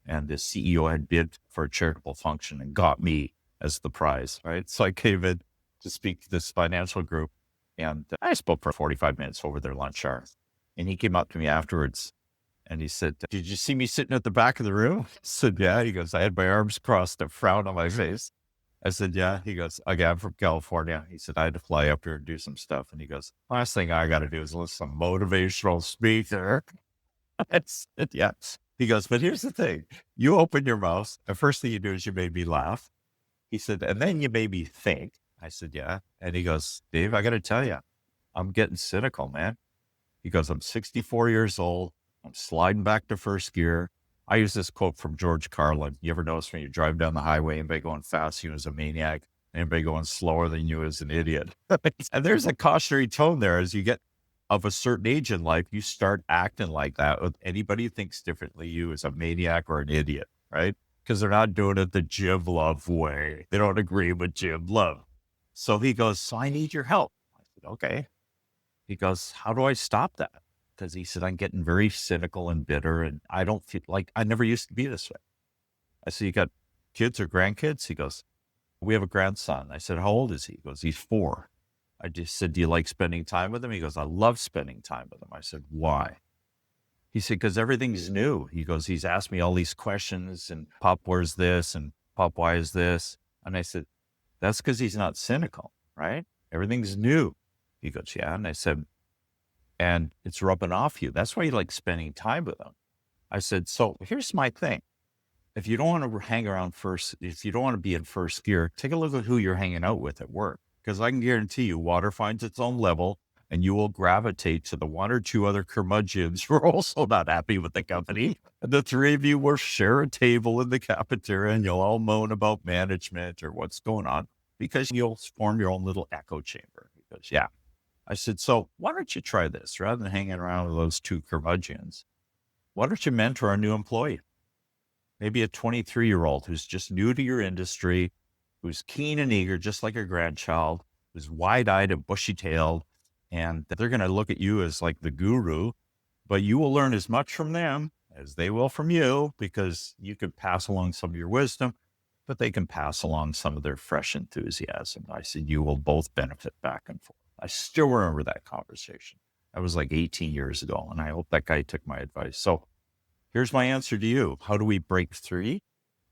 and the CEO had bid for a charitable function and got me as the prize. Right, so I came in to speak to this financial group, and I spoke for 45 minutes over their lunch hour. And he came up to me afterwards. And he said, did you see me sitting at the back of the room? I said, yeah. He goes, I had my arms crossed, a frown on my face. I said, yeah. He goes, okay, I'm from California. He said, I had to fly up here and do some stuff. And he goes, last thing I got to do is listen to some motivational speaker. I said, yeah. He goes, but here's the thing. You open your mouth. The first thing you do is you made me laugh. He said, and then you made me think. I said, yeah. And he goes, Dave, I got to tell you, I'm getting cynical, man. He goes, I'm 64 years old. I'm sliding back to first gear. I use this quote from George Carlin. You ever notice when you drive down the highway, anybody going fast, you as a maniac, anybody going slower than you as an idiot. And there's a cautionary tone there. As you get of a certain age in life, you start acting like that with anybody who thinks differently, you as a maniac or an idiot, right? Because they're not doing it the Jim Love way. They don't agree with Jim Love. So he goes, so I need your help. I said, okay. He goes, how do I stop that? Because he said, I'm getting very cynical and bitter, and I don't feel like I never used to be this way. I said, you got kids or grandkids? He goes, We have a grandson. I said, how old is he? He goes, he's 4. I just said, do you like spending time with him? He goes, I love spending time with him. I said, why? He said, because everything's new. He goes, he's asked me all these questions and Pop, where's this? And Pop, why is this? And I said, that's because he's not cynical, right? Everything's new. He goes, yeah. And I said, and it's rubbing off you. That's why you like spending time with him. I said, so here's my thing. If you don't want to hang around first, if you don't want to be in first gear, take a look at who you're hanging out with at work. Because I can guarantee you water finds its own level and you will gravitate to the 1 or 2 other curmudgeons who are also not happy with the company. And the 3 of you will share a table in the cafeteria and you'll all moan about management or what's going on because you'll form your own little echo chamber. Because, yeah. I said, so why don't you try this? Rather than hanging around with those 2 curmudgeons, why don't you mentor a new employee? Maybe a 23-year-old who's just new to your industry, who's keen and eager, just like a grandchild, who's wide-eyed and bushy-tailed, and they're going to look at you as like the guru, but you will learn as much from them as they will from you because you could pass along some of your wisdom, but they can pass along some of their fresh enthusiasm. I said, you will both benefit back and forth. I still remember that conversation. That was like 18 years ago, and I hope that guy took my advice. So here's my answer to you. How do we break free?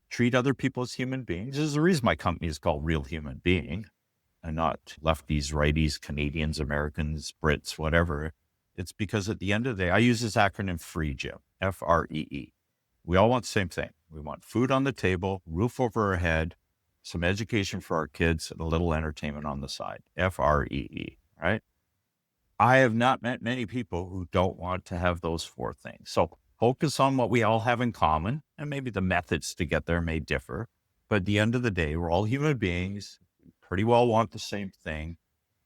Treat other people as human beings. There's the reason my company is called Real Human Being and not lefties, righties, Canadians, Americans, Brits, whatever. It's because at the end of the day, I use this acronym FREE, Jim, F-R-E-E. We all want the same thing. We want food on the table, roof over our head, some education for our kids, and a little entertainment on the side. F-R-E-E, right? I have not met many people who don't want to have those 4 things. So focus on what we all have in common, and maybe the methods to get there may differ. But at the end of the day, we're all human beings, pretty well want the same thing.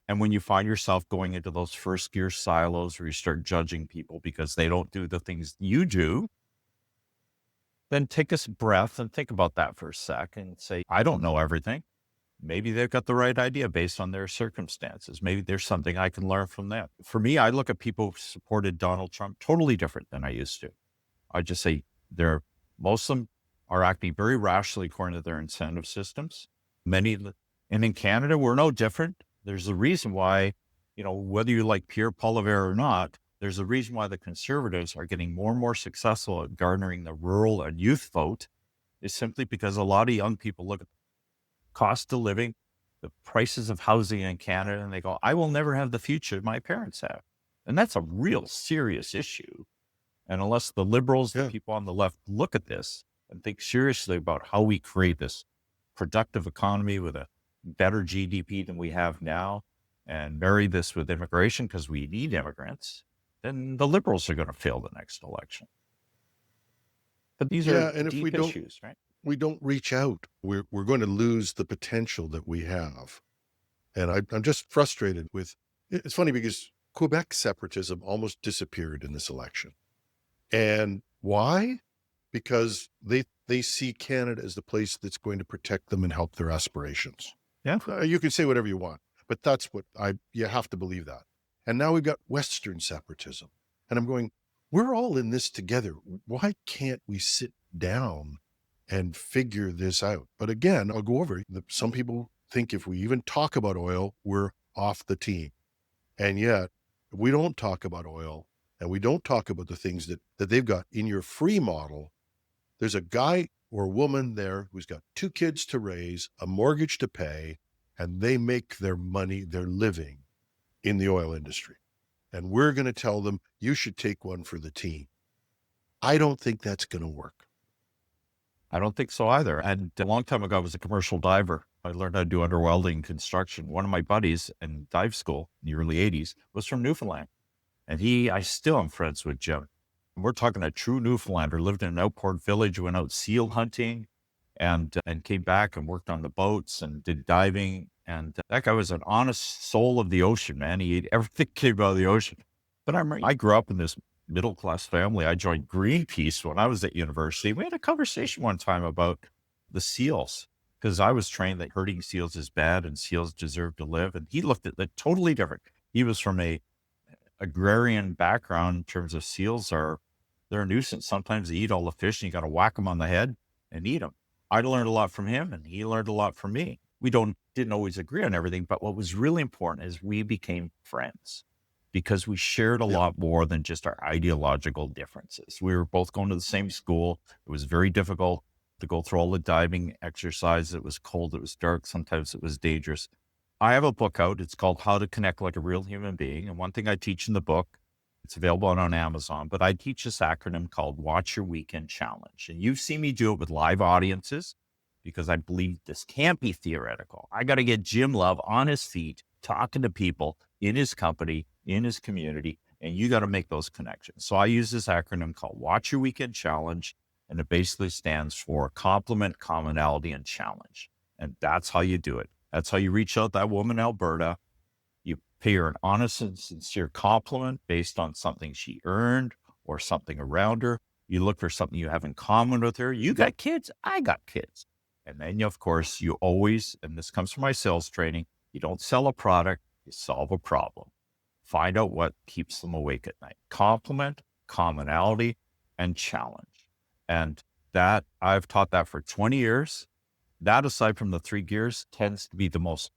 And when you find yourself going into those first gear silos where you start judging people because they don't do the things you do, then take a breath and think about that for a sec and say, I don't know everything. Maybe they've got the right idea based on their circumstances. Maybe there's something I can learn from them. For me, I look at people who supported Donald Trump totally different than I used to. I just say most of them are acting very rationally according to their incentive systems. And in Canada, we're no different. There's a reason why, whether you like Pierre Poilievre or not, there's a reason why the Conservatives are getting more and more successful at garnering the rural and youth vote is simply because a lot of young people look at the cost of living, the prices of housing in Canada, and they go, I will never have the future my parents have. And that's a real serious issue. And unless the liberals, the people on the left look at this and think seriously about how we create this productive economy with a better GDP than we have now and marry this with immigration because we need immigrants, then the liberals are going to fail the next election. But these are and deep issues, right? We don't reach out, we're going to lose the potential that we have. And I'm just frustrated with, it's funny because Quebec separatism almost disappeared in this election. And why? Because they see Canada as the place that's going to protect them and help their aspirations. Yeah. You can say whatever you want, but that's what you have to believe that. And now we've got Western separatism. And I'm going, we're all in this together. Why can't we sit down and figure this out? But again, I'll go over it. Some people think if we even talk about oil, we're off the team. And yet, if we don't talk about oil and we don't talk about the things that they've got in your free model, there's a guy or woman there who's got 2 kids to raise, a mortgage to pay, and they make their money, their living in the oil industry. And we're going to tell them, you should take one for the team. I don't think that's going to work. I don't think so either. And a long time ago, I was a commercial diver. I learned how to do underwelding construction. One of my buddies in dive school in the early 80s was from Newfoundland. And I still am friends with Jim. And we're talking a true Newfoundlander, lived in an outport village, went out seal hunting and came back and worked on the boats and did diving. And that guy was an honest soul of the ocean, man. He ate everything came out of the ocean. But I grew up in this middle-class family. I joined Greenpeace when I was at university. We had a conversation one time about the seals because I was trained that hurting seals is bad and seals deserve to live. And he looked at it totally different. He was from a agrarian background in terms of seals they're a nuisance. Sometimes they eat all the fish and you got to whack them on the head and eat them. I learned a lot from him and he learned a lot from me. didn't always agree on everything, but what was really important is we became friends because we shared a lot more than just our ideological differences. We were both going to the same school. It was very difficult to go through all the diving exercises. It was cold. It was dark. Sometimes it was dangerous. I have a book out. It's called How to Connect Like a Real Human Being. And one thing I teach in the book, it's available on Amazon, but I teach this acronym called Watch Your Weekend Challenge. And you've seen me do it with live audiences because I believe this can't be theoretical. I got to get Jim Love on his feet, talking to people in his company, in his community, and you got to make those connections. So I use this acronym called Watch Your Weekend Challenge, and it basically stands for Complement, Commonality, and Challenge. And that's how you do it. That's how you reach out to that woman in Alberta. You pay her an honest and sincere compliment based on something she earned or something around her. You look for something you have in common with her. You got kids, I got kids. And then, of course, you always, and this comes from my sales training, you don't sell a product, you solve a problem. Find out what keeps them awake at night. Complement, commonality, and challenge. And that, I've taught that for 20 years. That, aside from the 3 gears, tends to be the most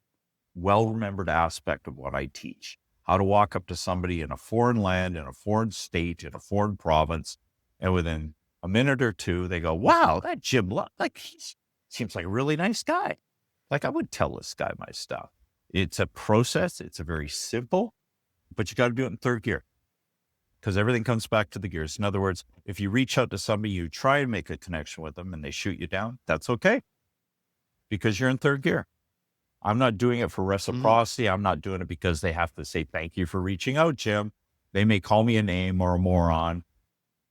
well-remembered aspect of what I teach. How to walk up to somebody in a foreign land, in a foreign state, in a foreign province, and within a minute or two, they go, wow, that Jim Love, like, he seems like a really nice guy. Like, I would tell this guy my stuff. It's a process. It's a very simple, but you got to do it in 3rd gear because everything comes back to the gears. In other words, if you reach out to somebody, you try and make a connection with them and they shoot you down, that's okay because you're in 3rd gear. I'm not doing it for reciprocity. I'm not doing it because they have to say, thank you for reaching out, Jim. They may call me a name or a moron.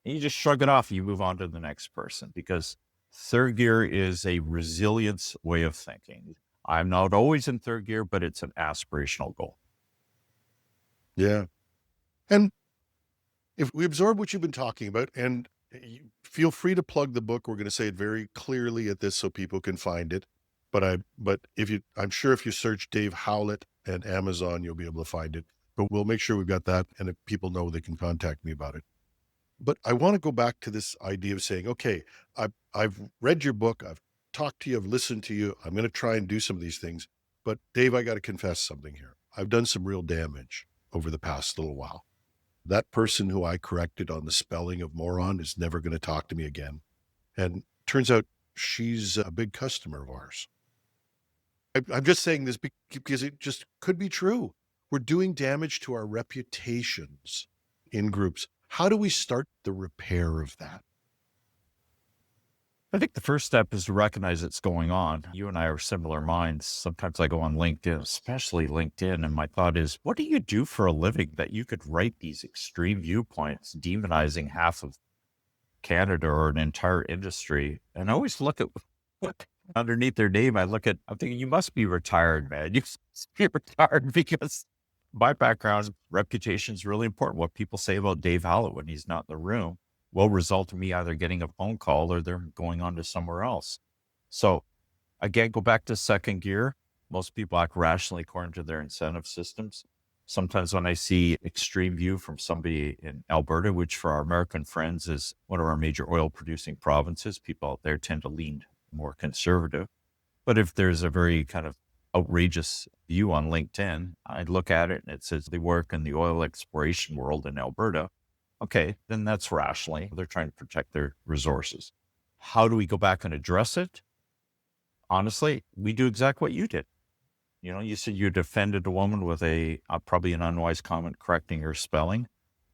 And you just shrug it off and you move on to the next person because 3rd gear is a resilience way of thinking. I'm not always in 3rd gear, but it's an aspirational goal. Yeah. And if we absorb what you've been talking about, and feel free to plug the book, we're going to say it very clearly at this so people can find it. But I'm sure if you search Dave Howlett and Amazon, you'll be able to find it. But we'll make sure we've got that, and if people know, they can contact me about it. But I want to go back to this idea of saying, okay, I've read your book, I've talked to you, I've listened to you, I'm going to try and do some of these things. But Dave, I got to confess something here. I've done some real damage over the past little while. That person who I corrected on the spelling of moron is never going to talk to me again. And turns out she's a big customer of ours. I'm just saying this because it just could be true. We're doing damage to our reputations in groups. How do we start the repair of that? I think the first step is to recognize it's going on. You and I are similar minds. Sometimes I go on LinkedIn, especially LinkedIn, and my thought is, what do you do for a living that you could write these extreme viewpoints, demonizing half of Canada or an entire industry? And I always look at what underneath their name. I'm thinking, you must be retired, man. You must be retired because my background, reputation is really important. What people say about Dave Hallett when he's not in the room will result in me either getting a phone call or they're going on to somewhere else. So again, go back to 2nd gear. Most people act rationally according to their incentive systems. Sometimes when I see extreme view from somebody in Alberta, which for our American friends is one of our major oil producing provinces, people out there tend to lean more conservative. But if there's a very kind of outrageous view on LinkedIn, I look at it and it says they work in the oil exploration world in Alberta. Okay, then that's rationally. They're trying to protect their resources. How do we go back and address it? Honestly, we do exactly what you did. You know, you said you defended a woman with probably an unwise comment correcting her spelling.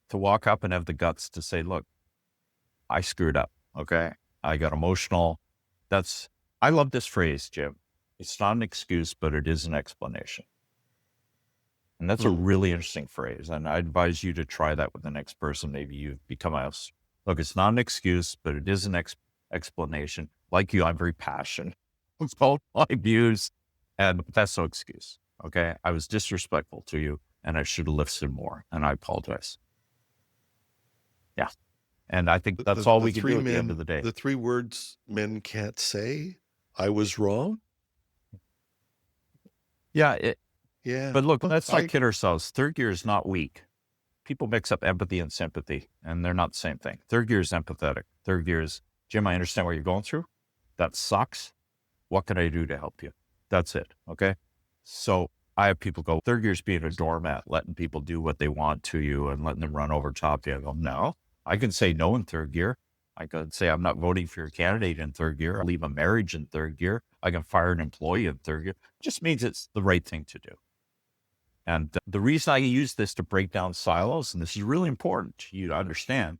To walk up and have the guts to say, look, I screwed up. Okay, I got emotional. I love this phrase, Jim. It's not an excuse, but it is an explanation. And that's a really interesting phrase. And I advise you to try that with the next person. Maybe you've become look, it's not an excuse, but it is an explanation. Like you, I'm very passionate with all my views, and that's no excuse. Okay. I was disrespectful to you and I should have listened more. And I apologize. Yeah. And I think that's all we can do at the end of the day. The 3 words men can't say, I was wrong. Yeah. Yeah. But look, let's not kid ourselves. 3rd gear is not weak. People mix up empathy and sympathy, and they're not the same thing. 3rd gear is empathetic. 3rd gear is, Jim, I understand what you're going through. That sucks. What can I do to help you? That's it. Okay. So I have people go, third gear is being a doormat, letting people do what they want to you and letting them run over top of you. I go, no, I can say no in third gear. I can say, I'm not voting for your candidate in third gear. I'll leave a marriage in third gear. I can fire an employee in third gear. It just means it's the right thing to do. And the reason I use this to break down silos, and this is really important to you to understand,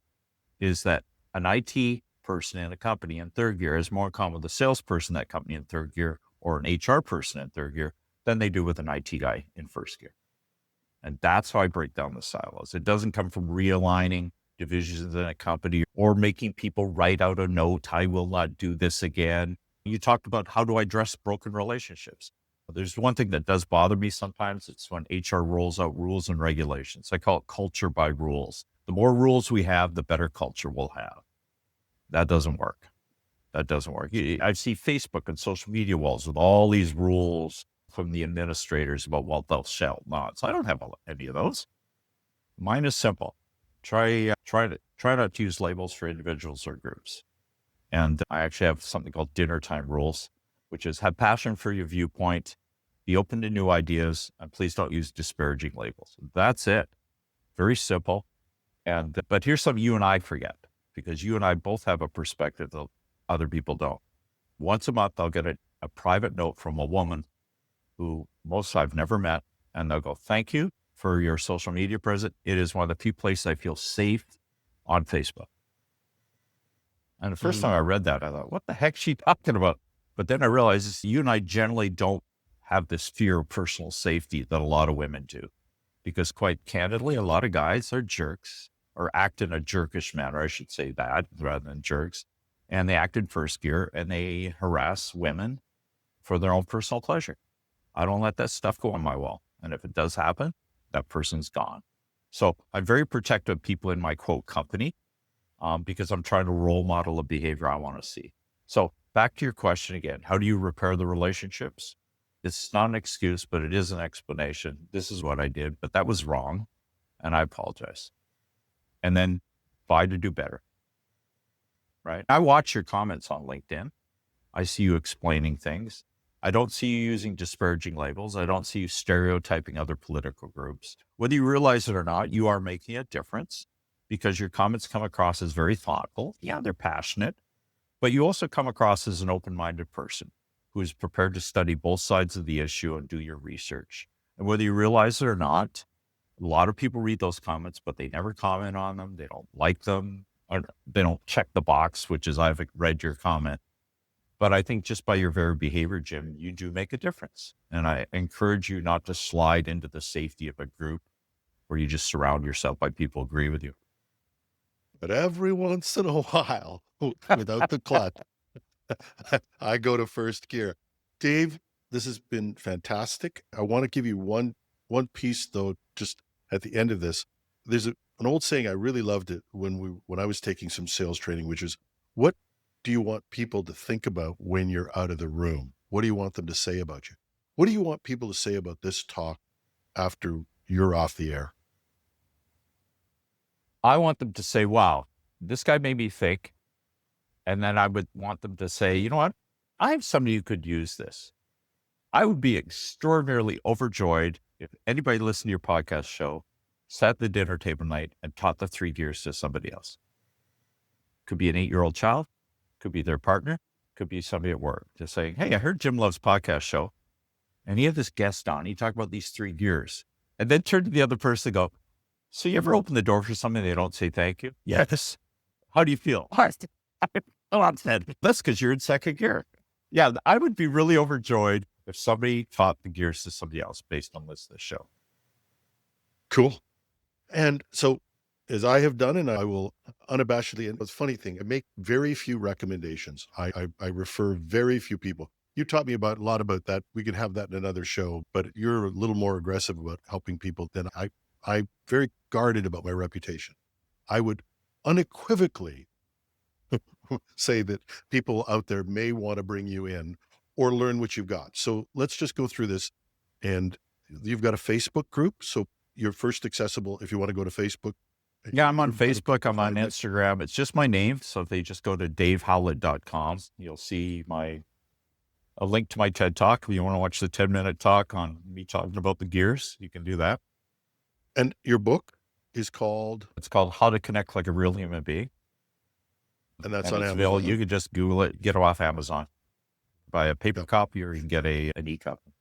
is that an IT person in a company in third gear is more in common with a salesperson in that company in third gear or an HR person in third gear than they do with an IT guy in first gear. And that's how I break down the silos. It doesn't come from realigning divisions in a company or making people write out a note, I will not do this again. You talked about how do I address broken relationships. There's one thing that does bother me sometimes. It's when HR rolls out rules and regulations. I call it culture by rules. The more rules we have, the better culture we'll have. That doesn't work. That doesn't work. I see Facebook and social media walls with all these rules from the administrators about what thou shalt not. So I don't have any of those. Mine is simple. Try not to use labels for individuals or groups. And I actually have something called dinner time rules, which is have passion for your viewpoint, be open to new ideas, and please don't use disparaging labels. That's it. Very simple. But here's something you and I forget, because you and I both have a perspective that other people don't. Once a month, I'll get a private note from a woman who most I've never met, and they'll go, thank you for your social media presence. It is one of the few places I feel safe on Facebook. And the first time I read that, I thought, what the heck is she talking about? But then I realized you and I generally don't have this fear of personal safety that a lot of women do. Because quite candidly, a lot of guys are jerks or act in a jerkish manner. I should say that rather than jerks. And they act in first gear and they harass women for their own personal pleasure. I don't let that stuff go on my wall. And if it does happen, that person's gone. So I'm very protective of people in my quote company because I'm trying to role model a behavior I want to see. So back to your question again, how do you repair the relationships? It's not an excuse, but it is an explanation. This is what I did, but that was wrong. And I apologize. And then try to do better. Right? I watch your comments on LinkedIn. I see you explaining things. I don't see you using disparaging labels. I don't see you stereotyping other political groups. Whether you realize it or not, you are making a difference because your comments come across as very thoughtful. Yeah, they're passionate, but you also come across as an open-minded person who is prepared to study both sides of the issue and do your research. And whether you realize it or not, a lot of people read those comments, but they never comment on them. They don't like them. Or they don't check the box, which is I've read your comment. But I think just by your very behavior, Jim, you do make a difference. And I encourage you not to slide into the safety of a group where you just surround yourself by people who agree with you. But every once in a while, without the clutch, I go to first gear. Dave, this has been fantastic. I want to give you one piece, though, just at the end of this. There's an old saying, I really loved it when I was taking some sales training, which is, what do you want people to think about when you're out of the room? What do you want them to say about you? What do you want people to say about this talk after you're off the air? I want them to say, wow, this guy made me think. And then I would want them to say, you know what? I have somebody who could use this. I would be extraordinarily overjoyed if anybody listened to your podcast show, sat at the dinner table night and taught the 3 gears to somebody else. Could be an 8-year-old child, could be their partner, could be somebody at work, just saying, hey, I heard Jim loves podcast show and he had this guest on. He talked about these 3 gears and then turn to the other person and go, so you ever open the door for something they don't say thank you? Yes. How do you feel? Oh, I'm sad. That's because you're in second gear. Yeah, I would be really overjoyed if somebody taught the gears to somebody else based on this show. Cool. And so, as I have done, and I will unabashedly, and it's a funny thing, I make very few recommendations. I refer very few people. You taught me a lot about that. We could have that in another show, but you're a little more aggressive about helping people than I'm very guarded about my reputation. I would unequivocally say that people out there may want to bring you in or learn what you've got. So let's just go through this. And you've got a Facebook group. So you're first accessible if you want to go to Facebook. Yeah, I'm on Facebook. I'm on Instagram. It's just my name. So if they just go to davehowlett.com, you'll see my a link to my TED Talk. If you want to watch the 10-minute talk on me talking about the gears, you can do that. And your book is called? It's called How to Connect Like a Real Human Being. And that's And on it's Amazon. available. You can just Google it, get it off Amazon. Buy a paper copy, or you can get an e-copy.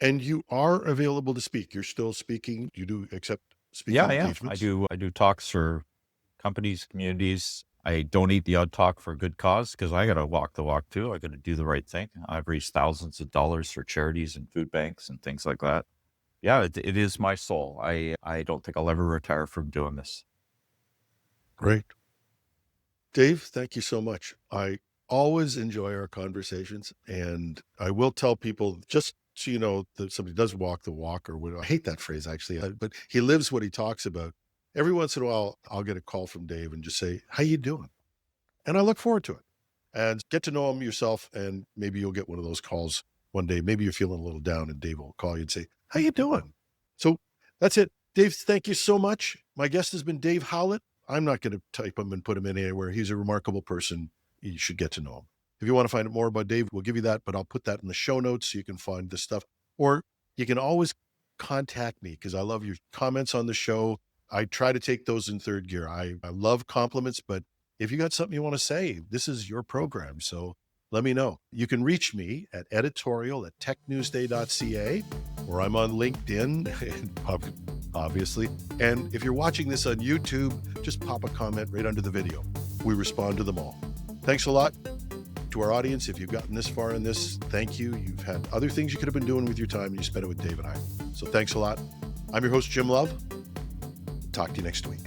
And you are available to speak. You're still speaking. You do accept speaking engagements? I do talks for companies, communities. I donate the odd talk for a good cause, because I got to walk the walk too. I got to do the right thing. I've raised thousands of dollars for charities and food banks and things like that. Yeah, it is my soul. I don't think I'll ever retire from doing this. Great. Dave, thank you so much. I always enjoy our conversations, and I will tell people, just so you know, that somebody does walk the walk, or what, I hate that phrase actually, but he lives what he talks about. Every once in a while, I'll get a call from Dave and just say, how you doing? And I look forward to it. And get to know him yourself, and maybe you'll get one of those calls one day. Maybe you're feeling a little down, and Dave will call you and say, how you doing? So that's it. Dave, thank you so much. My guest has been Dave Howlett. I'm not going to type him and put him in anywhere. He's a remarkable person. You should get to know him. If you want to find out more about Dave, we'll give you that, but I'll put that in the show notes so you can find this stuff. Or you can always contact me, because I love your comments on the show. I try to take those in third gear. I love compliments, but if you got something you want to say, this is your program. So let me know. You can reach me at editorial@technewsday.ca, or I'm on LinkedIn, obviously. And if you're watching this on YouTube, just pop a comment right under the video. We respond to them all. Thanks a lot to our audience. If you've gotten this far in this, thank you. You've had other things you could have been doing with your time, and you spent it with Dave and I. So thanks a lot. I'm your host, Jim Love. Talk to you next week.